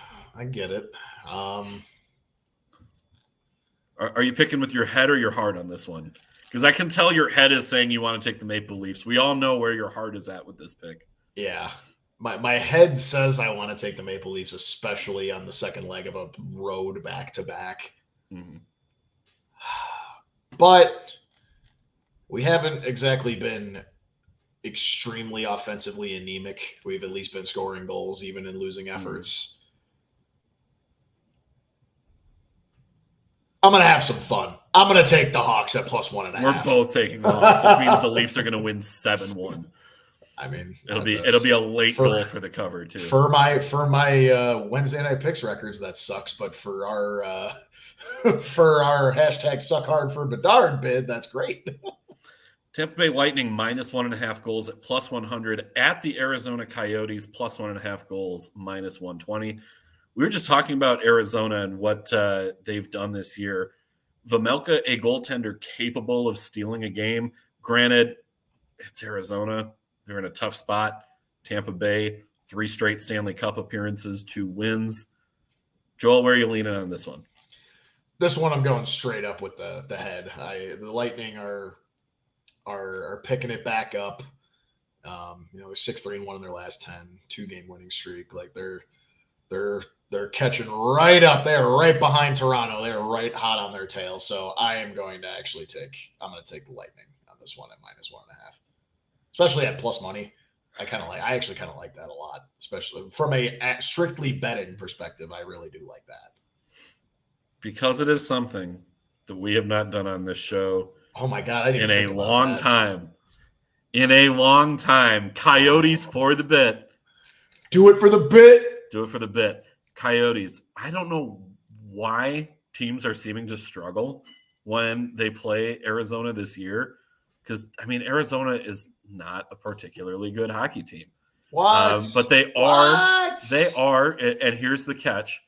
Are you picking with your head or your heart on this one? Because I can tell your head is saying you want to take the Maple Leafs. We all know where your heart is at with this pick. Yeah. My head says I want to take the Maple Leafs, especially on the second leg of a road back-to-back. Mm-hmm. But we haven't exactly been extremely offensively anemic. We've at least been scoring goals, even in losing efforts. I'm going to have some fun. I'm going to take the Hawks at plus 1.5. We're both taking the Hawks, which means the Leafs are going to win 7-1. I mean, it'll be a late goal for the cover too. For my Wednesday night picks records, that sucks. But for our hashtag suck hard for Bedard bid, that's great. Tampa Bay Lightning minus 1.5 goals at plus 100 at the Arizona Coyotes plus 1.5 goals minus 120. We were just talking about Arizona and what they've done this year. Vejmelka, a goaltender capable of stealing a game. Granted, it's Arizona. They're in a tough spot. Tampa Bay, 3 straight Stanley Cup appearances, 2 wins. Joel, where are you leaning on this one? This one I'm going straight up with the head. The Lightning are picking it back up. They're 6-3-1 in their last 10, 2-game winning streak. Like they're catching right up there, right behind Toronto. They're right hot on their tail. So I am going to actually take the Lightning on this one at minus 1.5. Especially at plus money. I actually kind of like that a lot, especially from a strictly betting perspective. I really do like that. Because it is something that we have not done on this show. Oh my God. I didn't in a long time. In a long time. Coyotes for the bit. Do it for the bit. Do it for the bit. Coyotes. I don't know why teams are seeming to struggle when they play Arizona this year. Because, Arizona is not a particularly good hockey team. What? But they are, and here's the catch,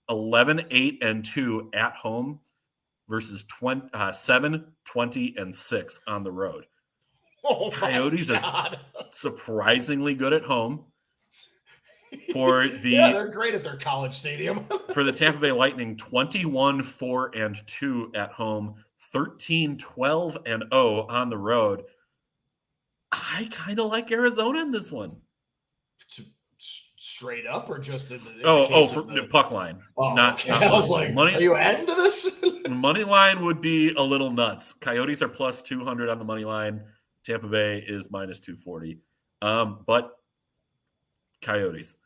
11-8-2 at home versus 7-20-6 on the road. Oh, Coyotes are surprisingly good at home. They're great at their college stadium. For the Tampa Bay Lightning, 21-4-2 at home, 13-12-0 on the road. I kind of like Arizona in this one. Straight up or just in the for the puck line. Not I was like, money, are you adding to this? Money line would be a little nuts. Coyotes are plus 200 on the money line. Tampa Bay is minus 240. But Coyotes.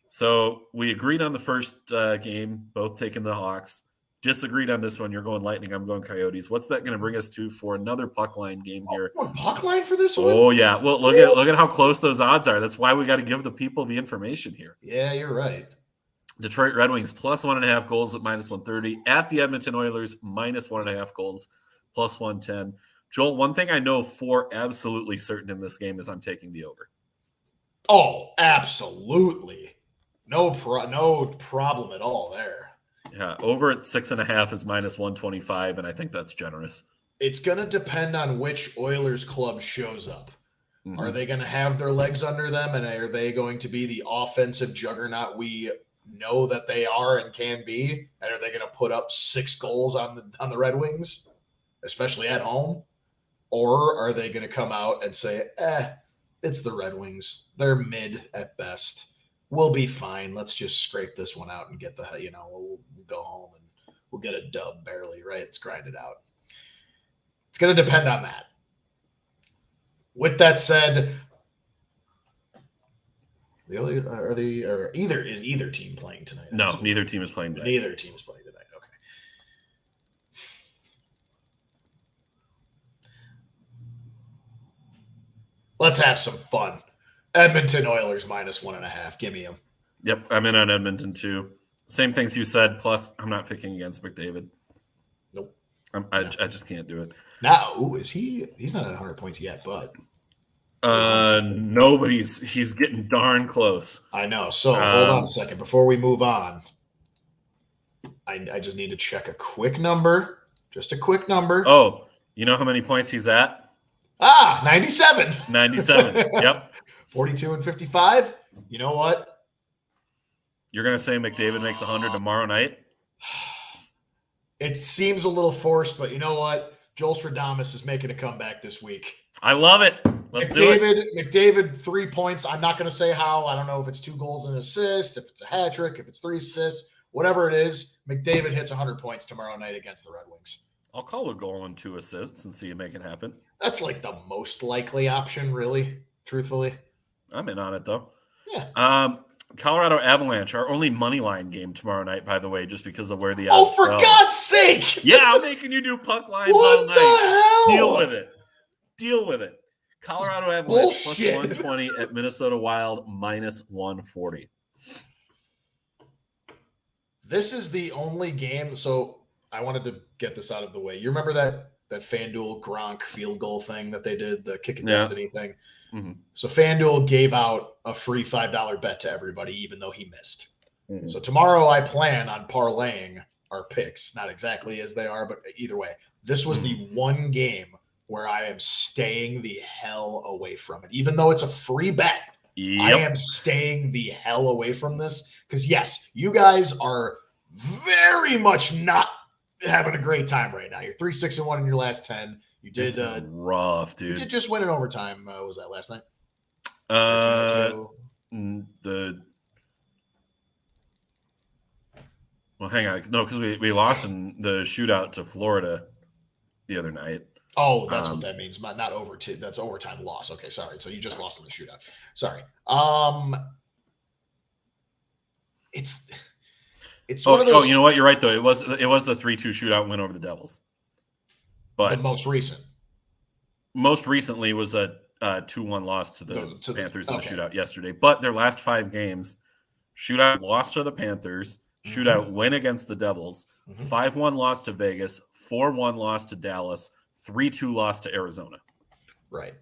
So we agreed on the first game, both taking the Hawks. Disagreed on this one. You're going Lightning. I'm going Coyotes. What's that going to bring us to for another puck line game here? Puck line for this one? Oh yeah. Well, look at how close those odds are. That's why we got to give the people the information here. Yeah, you're right. Detroit Red Wings plus 1.5 goals at minus 130 at the Edmonton Oilers minus 1.5 goals plus 110. Joel, one thing I know for absolutely certain in this game is I'm taking the over. Oh, absolutely. No problem at all there. Yeah, over at 6.5 is minus 125, and I think that's generous. It's going to depend on which Oilers club shows up. Mm-hmm. Are they going to have their legs under them, and are they going to be the offensive juggernaut we know that they are and can be? And are they going to put up 6 goals on the Red Wings, especially at home? Or are they going to come out and say, it's the Red Wings. They're mid at best. We'll be fine. Let's just scrape this one out and get we'll go home and we'll get a dub barely, right? It's grinded out. It's going to depend on that. With that said, is either team playing tonight? No, neither team is playing tonight. Neither team is playing tonight. Okay. Let's have some fun. Edmonton Oilers -1.5. Give me them. Yep, I'm in on Edmonton too. Same things you said. Plus, I'm not picking against McDavid. Nope. I just can't do it. Now, is he? He's not at 100 points yet, but no, but he's getting darn close. I know. So hold on a second before we move on. I just need to check a quick number. Just a quick number. Oh, you know how many points he's at? 97. 97. Yep. 42 and 55. You know what? You're gonna say McDavid makes 100 tomorrow night? It seems a little forced, but you know what? Joel Stradamus is making a comeback this week. I love it. Let's do it. McDavid, 3 points. I'm not going to say how. I don't know if it's 2 goals and an assist, if it's a hat trick, if it's 3 assists, whatever it is. McDavid hits 100 points tomorrow night against the Red Wings. I'll call a goal and 2 assists and see you make it happen. That's like the most likely option, really, truthfully. I'm in on it, though. Yeah. Colorado Avalanche, our only money line game tomorrow night, by the way, just because of where the odds odds for fell. God's sake! Yeah, I'm making you do puck lines what all night. The hell? Deal with it. Colorado Avalanche Bullshit. +120 at Minnesota Wild -140. This is the only game. So I wanted to get this out of the way. You remember that FanDuel Gronk field goal thing that they did, the kick of destiny thing? Mm-hmm. So FanDuel gave out a free $5 bet to everybody, even though he missed. Mm-hmm. So tomorrow I plan on parlaying our picks, not exactly as they are, but either way. This was the one game where I am staying the hell away from it. Even though it's a free bet, I am staying the hell away from this. Because, yes, you guys are very much not having a great time right now. You're 3-6-1 in your last 10. You did rough, dude. You did just win in overtime. What was that last night? Well, hang on. No, because we lost in the shootout to Florida the other night. Oh, that's what that means. Not overtime. That's overtime loss. Okay, sorry. So you just lost in the shootout. Sorry. It's one of those. Oh, you know what? You're right though. It was the 3-2 shootout win over the Devils. But most recently was a 2-1 loss to the Panthers in the shootout yesterday. But their last 5 games, shootout loss to the Panthers, shootout win against the Devils, 5-1 loss to Vegas, 4-1 loss to Dallas, 3-2 loss to Arizona. Right.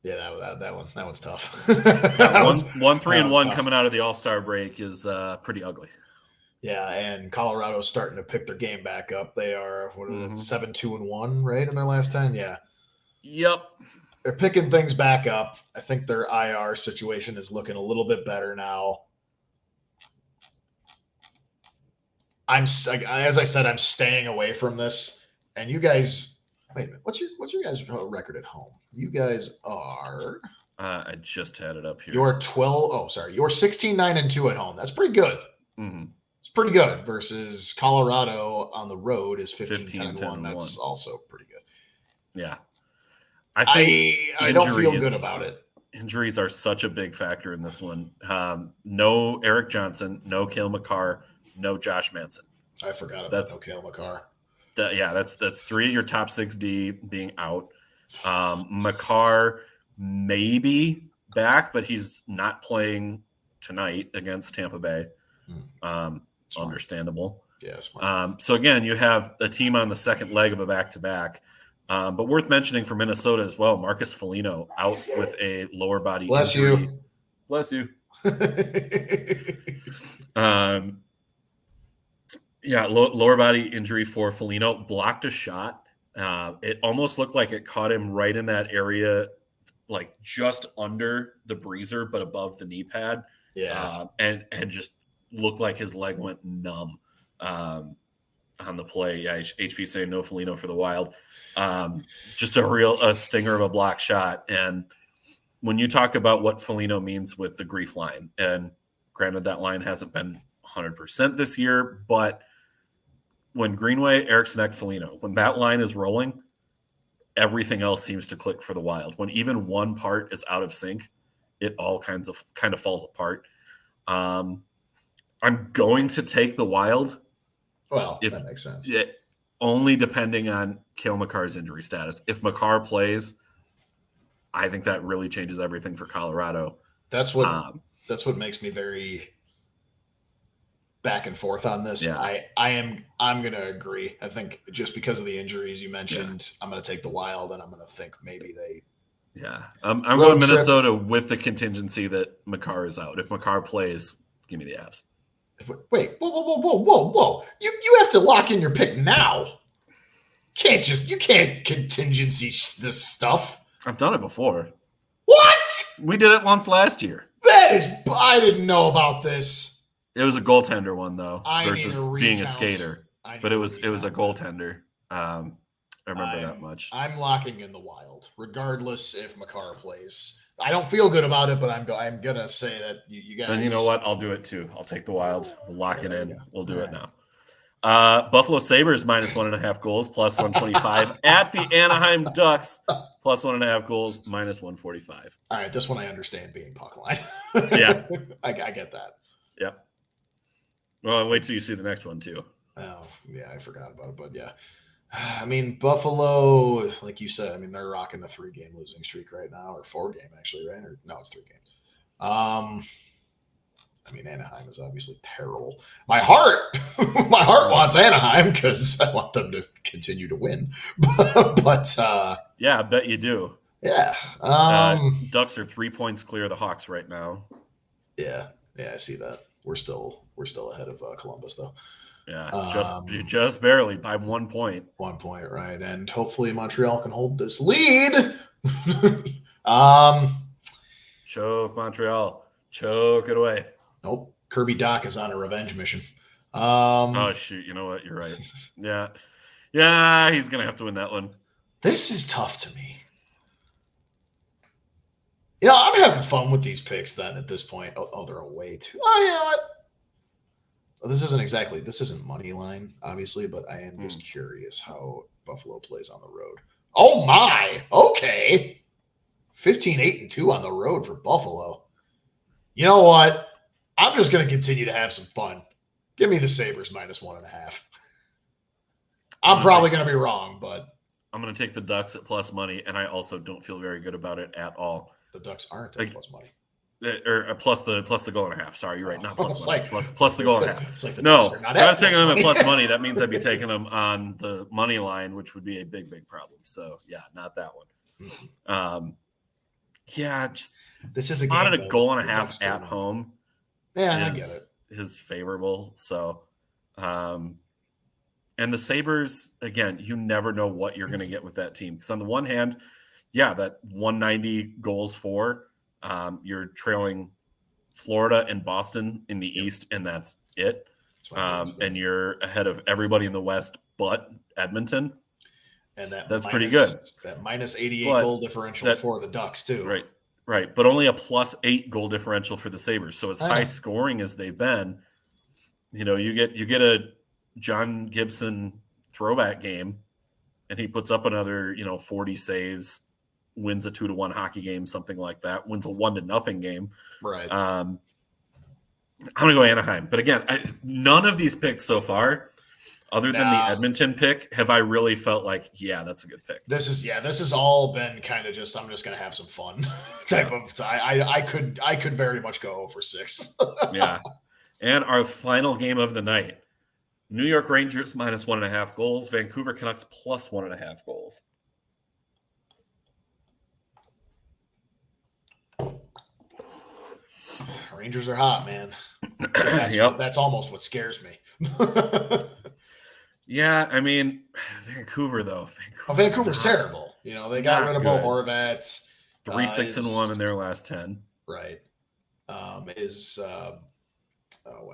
Yeah, that one's tough. 1-3-1 coming out of the All-Star break is pretty ugly. Yeah, and Colorado's starting to pick their game back up. They are 7-2-1, right, in their last 10. Yeah. Yep. They're picking things back up. I think their IR situation is looking a little bit better now. As I said, I'm staying away from this. And you guys, wait a minute. What's your guys' record at home? You guys are. I just had it up here. You're 12. Oh, sorry. You're 16-9-2 at home. That's pretty good. Mm-hmm. It's pretty good. Versus Colorado on the road is 15-10-1. That's also pretty good. Yeah. I don't feel good about it. Injuries are such a big factor in this one. No Eric Johnson, no Cale Makar, no Josh Manson. I forgot about no Cale Makar. That's 3 of your top 6D being out. Makar maybe back, but he's not playing tonight against Tampa Bay. Understandable. Yeah, smart. So again, you have a team on the second leg of a back-to-back. But worth mentioning for Minnesota as well, Marcus Foligno out with a lower body injury. Bless you. Lower body injury for Foligno. Blocked a shot. It almost looked like it caught him right in that area like just under the breezer, but above the knee pad. And just looked like his leg went numb on the play. Yeah, HP saying no Foligno for the Wild. Just a stinger of a block shot. And when you talk about what Foligno means with the grief line, and granted that line hasn't been 100% this year, but when Greenway, Eriksson, Foligno, when that line is rolling, everything else seems to click for the Wild. When even one part is out of sync, it all kind of falls apart. I'm going to take the Wild. Well, that makes sense. Only depending on Cale Makar's injury status. If Makar plays, I think that really changes everything for Colorado. That's what makes me very back and forth on this. Yeah. I'm going to agree. I think just because of the injuries you mentioned, I'm going to take the Wild, and I'm going to think maybe they. Yeah, I'm going Minnesota with the contingency that Makar is out. If Makar plays, give me the Avs. Wait, whoa! You have to lock in your pick now. You can't contingency this stuff. I've done it before. What? We did it once last year. I didn't know about this. It was a goaltender one though, versus being a skater. But it was a goaltender. I remember that much. I'm locking in the Wild, regardless if Makar plays. I don't feel good about it, but I'm gonna say that you guys. Then you know what? I'll do it too. I'll take the Wild. We'll lock it in. We'll do it now. Buffalo Sabres minus 1.5 goals, plus 125 at the Anaheim Ducks, plus 1.5 goals, minus 145. All right, this one I understand being puck line. Yeah, I get that. Yep. Well, wait till you see the next one too. Oh yeah, I forgot about it, but yeah. I mean, Buffalo, like you said, I mean, they're rocking a 3-game losing streak right now, or 4-game actually, right? Or no, it's 3-game. I mean, Anaheim is obviously terrible. My heart wants Anaheim because I want them to continue to win. but yeah, I bet you do. Yeah. Ducks are 3 points clear of the Hawks right now. Yeah, I see that. We're still ahead of Columbus though. Yeah, just barely by 1 point. 1 point, right? And hopefully Montreal can hold this lead. Choke Montreal, choke it away. Nope, Kirby Dach is on a revenge mission. Oh shoot, you know what? You're right. Yeah, he's gonna have to win that one. This is tough to me. You know, I'm having fun with these picks. Then at this point, they're away too. Oh, you know what? This isn't money line, obviously, but I am just curious how Buffalo plays on the road. Oh my! Okay, 15-8-2 on the road for Buffalo. You know what? I'm just going to continue to have some fun. Give me the Sabres minus 1.5. I'm probably going to be wrong, but I'm going to take the Ducks at plus money, and I also don't feel very good about it at all. The Ducks aren't at plus money. Or plus the goal and a half. Sorry, you're right. Not plus money. Like, plus the goal and a half. Like no, if I was taking them at plus money, that means I'd be taking them on the money line, which would be a big problem. So yeah, not that one. Mm-hmm. Yeah, just this is a goal and a half at home. Yeah, I get it. Is favorable. So, and the Sabres, again, you never know what you're going to get with that team. Because on the one hand, yeah, that 190 goals for. You're trailing Florida and Boston in the East, and that's it. And you're ahead of everybody in the West but Edmonton. And that's pretty good. That minus 88 goal differential for the Ducks, too. Right. But only a plus 8 goal differential for the Sabres. So as high scoring as they've been, you know, you get a John Gibson throwback game, and he puts up another, 40 saves. Wins a 2-1 hockey game, something like that. Wins a 1-0 game. Right. I'm gonna go Anaheim, but again, none of these picks so far, other than the Edmonton pick, have I really felt like, yeah, that's a good pick. This has all been kind of just I'm just gonna have some fun type of. I could very much go for 6. Yeah, and our final game of the night: New York Rangers minus 1.5 goals, Vancouver Canucks plus 1.5 goals. Rangers are hot, man. That's almost what scares me. Yeah, I mean, Vancouver though. Vancouver's terrible. They got rid of Bo Horvat. 3-6-1 in their last 10. Right. I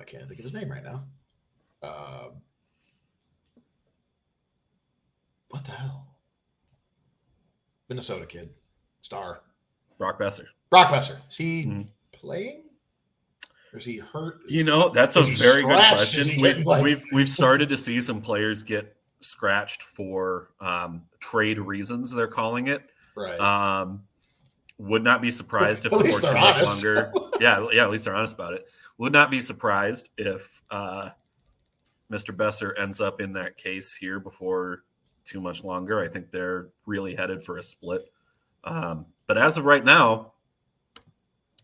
can't think of his name right now. What the hell? Minnesota kid, star. Brock Besser. Is he playing? Or is he hurt? That's a very good question. We've started to see some players get scratched for trade reasons, they're calling it. Right. Would not be surprised if before too much longer. At least they're honest about it. Would not be surprised if Mr. Besser ends up in that case here before too much longer. I think they're really headed for a split. But as of right now,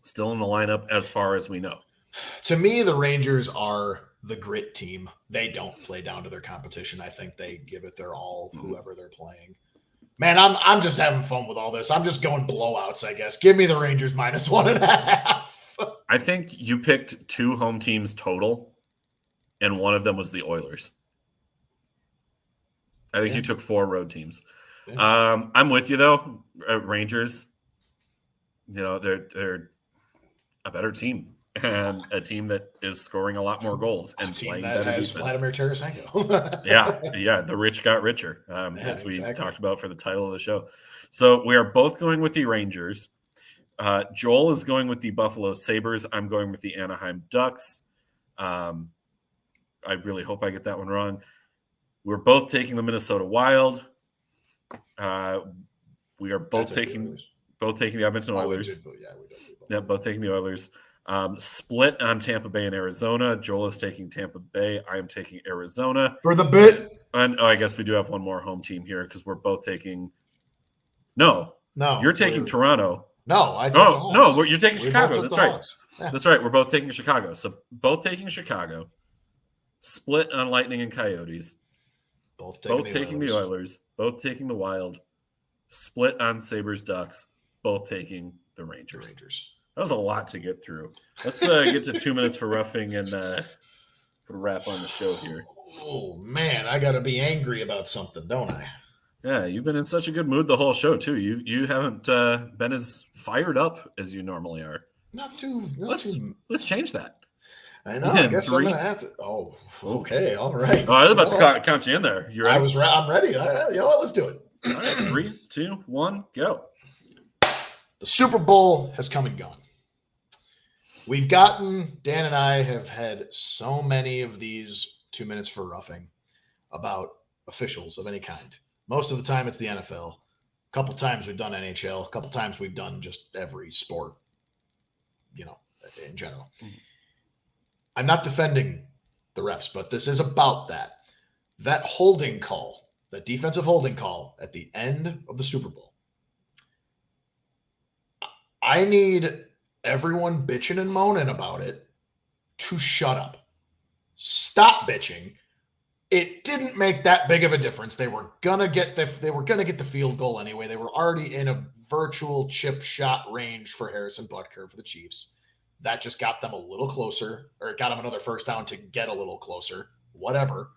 still in the lineup as far as we know. To me, the Rangers are the grit team. They don't play down to their competition. I think they give it their all, whoever they're playing. Man, I'm just having fun with all this. I'm just going blowouts, I guess. Give me the Rangers -1.5. I think you picked 2 home teams total, and one of them was the Oilers. I think you took 4 road teams. Yeah. I'm with you, though. Rangers, they're a better team and a team that is scoring a lot more goals and playing better defense. Vladimir Tarsenko. yeah, the rich got richer, as we talked about for the title of the show. So we are both going with the Rangers. Joel is going with the Buffalo Sabres. I'm going with the Anaheim Ducks. I really hope I get that one wrong. We're both taking the Minnesota Wild. We are both taking the Edmonton Oilers. Both taking the Oilers. Split on Tampa Bay and Arizona. Joel is taking Tampa Bay. I am taking Arizona. For the bit. And I guess we do have one more home team here because we're both taking. No. You're taking Toronto. No, I took the Hawks. No, you're taking Chicago. That's right. Yeah. That's right. We're both taking Chicago. So both taking Chicago. Split on Lightning and Coyotes. Both taking the Oilers. Both taking the Wild. Split on Sabres Ducks. Both taking the Rangers. That was a lot to get through. Let's get to 2 minutes for roughing and put a wrap on the show here. Oh, man, I got to be angry about something, don't I? Yeah, you've been in such a good mood the whole show, too. You haven't been as fired up as you normally are. Let's change that. I know. I guess I'm going to have to. Oh, okay. All right. Oh, I was about to count you in there. You ready? I'm ready. You know what? Let's do it. All right. 3, 2, 1, go. The Super Bowl has come and gone. Dan and I have had so many of these 2 minutes for roughing about officials of any kind. Most of the time it's the NFL. A couple times we've done NHL. A couple times we've done just every sport, in general. I'm not defending the refs, but this is about that. That holding call, that defensive holding call at the end of the Super Bowl. I need everyone bitching and moaning about it to shut up. Stop bitching. It didn't make that big of a difference. They were gonna get the field goal anyway. They were already in a virtual chip shot range for Harrison Butker for the Chiefs. That just got them a little closer, or it got them another first down to get a little closer, whatever.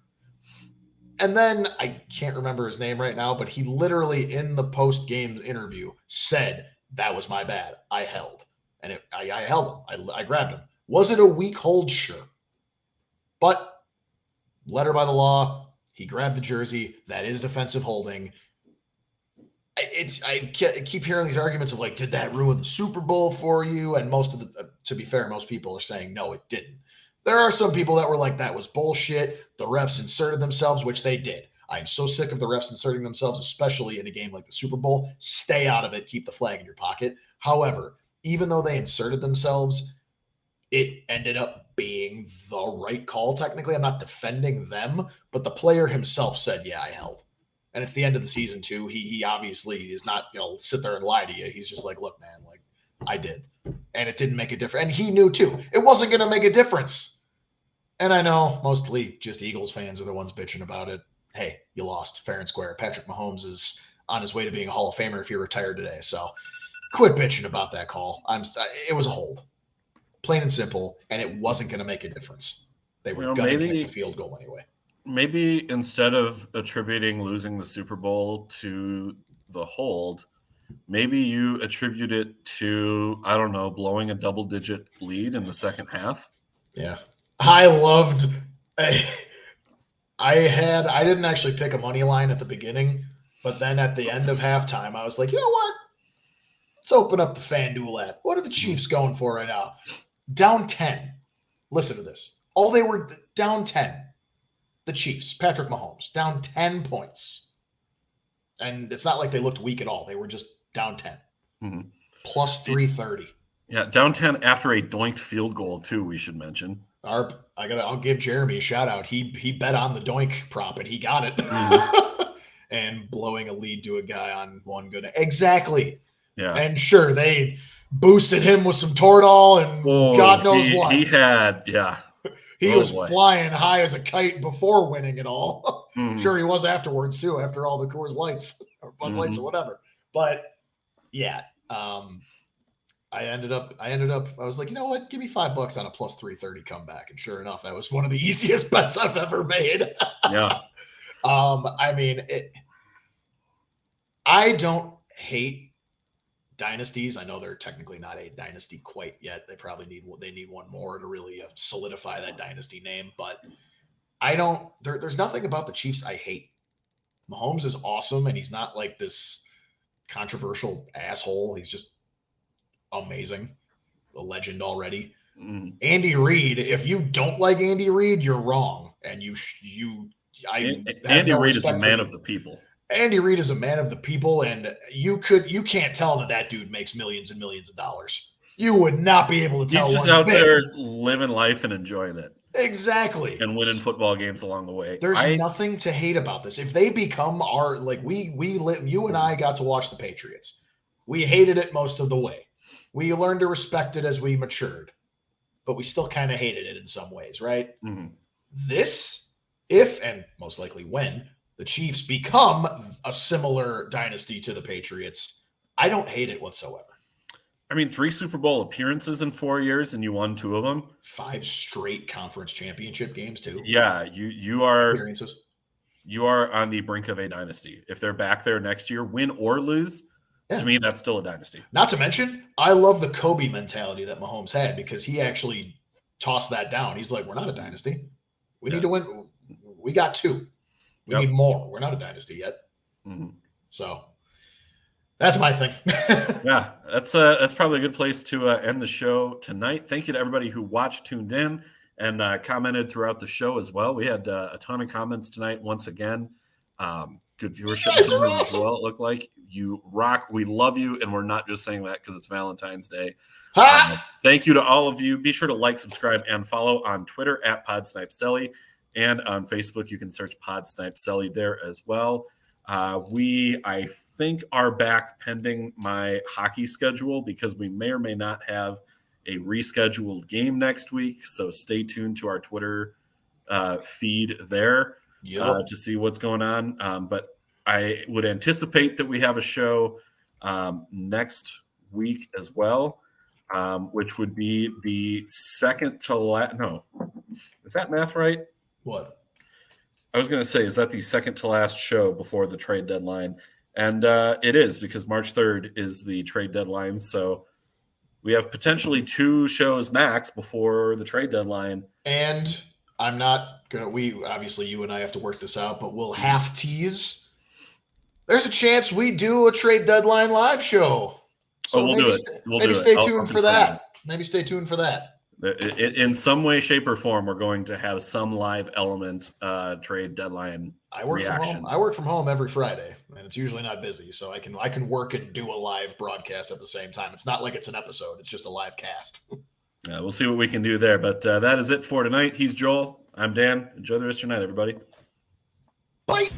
And then I can't remember his name right now, but he literally in the post-game interview said, "That was my bad. I held." And I held him. I grabbed him. Was it a weak hold? Sure. But letter by the law, he grabbed the jersey. That is defensive holding. I keep hearing these arguments of did that ruin the Super Bowl for you? And to be fair, most people are saying, no, it didn't. There are some people that were like, that was bullshit. The refs inserted themselves, which they did. I'm so sick of the refs inserting themselves, especially in a game like the Super Bowl. Stay out of it. Keep the flag in your pocket. However, even though they inserted themselves, it ended up being the right call. Technically, I'm not defending them, but the player himself said, yeah, I held. And it's the end of the season too. He obviously is not, sit there and lie to you. He's just like, look, man, I did. And it didn't make a difference. And he knew too. It wasn't going to make a difference. And I know mostly just Eagles fans are the ones bitching about it. Hey, you lost fair and square. Patrick Mahomes is on his way to being a Hall of Famer if he retired today. So quit bitching about that call. It was a hold. Plain and simple. And it wasn't going to make a difference. They were going to kick the field goal anyway. Maybe instead of attributing losing the Super Bowl to the hold, maybe you attribute it to, I don't know, blowing a double-digit lead in the second half. Yeah. I loved I didn't actually pick a money line at the beginning, but then at the end of halftime, I was like, you know what? Let's open up the FanDuel app. What are the Chiefs going for right now? Down 10. Listen to this. They were down 10. The Chiefs, Patrick Mahomes, down 10 points. And it's not like they looked weak at all. They were just down 10. Mm-hmm. Plus 330. Yeah, down 10 after a doinked field goal, too, we should mention. I'll give Jeremy a shout out. He bet on the doink prop and he got it. Mm-hmm. And blowing a lead to a guy on one good. Exactly. Yeah. And sure, they boosted him with some Toradol and God knows what. He had, yeah. He was flying high as a kite before winning it all. Mm-hmm. Sure, he was afterwards too, after all the Coors Lights or Bud Lights or whatever. But yeah, I ended up. I was like, you know what? Give me $5 on a plus 330 comeback, and sure enough, that was one of the easiest bets I've ever made. Yeah. I mean, I don't hate dynasties. I know they're technically not a dynasty quite yet. They probably need one more to really solidify that dynasty name. But I don't. There's nothing about the Chiefs I hate. Mahomes is awesome, and he's not like this controversial asshole. He's just amazing, a legend already. Andy Reid. If you don't like Andy Reid, you're wrong, and Andy Reid is a man of the people. Andy Reid is a man of the people, and you can't tell that dude makes millions and millions of dollars. You would not be able to tell. He's just out there living life and enjoying it. Exactly. And winning football games along the way. There's nothing to hate about this. If they become you and I got to watch the Patriots. We hated it most of the way. We learned to respect it as we matured, but we still kind of hated it in some ways, right? Mm-hmm. This, if and most likely when the Chiefs become a similar dynasty to the Patriots, I don't hate it whatsoever. I mean, 3 Super Bowl appearances in 4 years, and you won 2 of them. 5 straight conference championship games, too. Yeah, you are appearances. You are on the brink of a dynasty. If they're back there next year, win or lose, to me, that's still a dynasty. Not to mention, I love the Kobe mentality that Mahomes had because he actually tossed that down. He's like, we're not a dynasty. We need to win. We got 2. We need more. We're not a dynasty yet. Mm-hmm. So that's my thing. Yeah, that's probably a good place to end the show tonight. Thank you to everybody who watched, tuned in, and commented throughout the show as well. We had a ton of comments tonight once again. Good viewership as well, it looked like. You rock. We love you, and we're not just saying that because it's Valentine's Day. Thank you to all of you. Be sure to like, subscribe, and follow on Twitter at PodSnipeCelly, and on Facebook you can search PodSnipeCelly there as well. We, I think, are back pending my hockey schedule because we may or may not have a rescheduled game next week. So stay tuned to our Twitter feed there to see what's going on. But I would anticipate that we have a show next week as well, which would be the second to last. No, is that math right? What? I was going to say, is that the second to last show before the trade deadline? And it is, because March 3rd is the trade deadline. So we have potentially 2 shows max before the trade deadline. And I'm not going to, obviously you and I have to work this out, but we'll half tease. There's a chance we do a trade deadline live show. So we'll do it. Maybe stay tuned for that. Maybe stay tuned for that. In some way, shape, or form, we're going to have some live element trade deadline reaction. I work from home every Friday, and it's usually not busy, so I can work and do a live broadcast at the same time. It's not like it's an episode; it's just a live cast. We'll see what we can do there. But that is it for tonight. He's Joel. I'm Dan. Enjoy the rest of your night, everybody. Bye.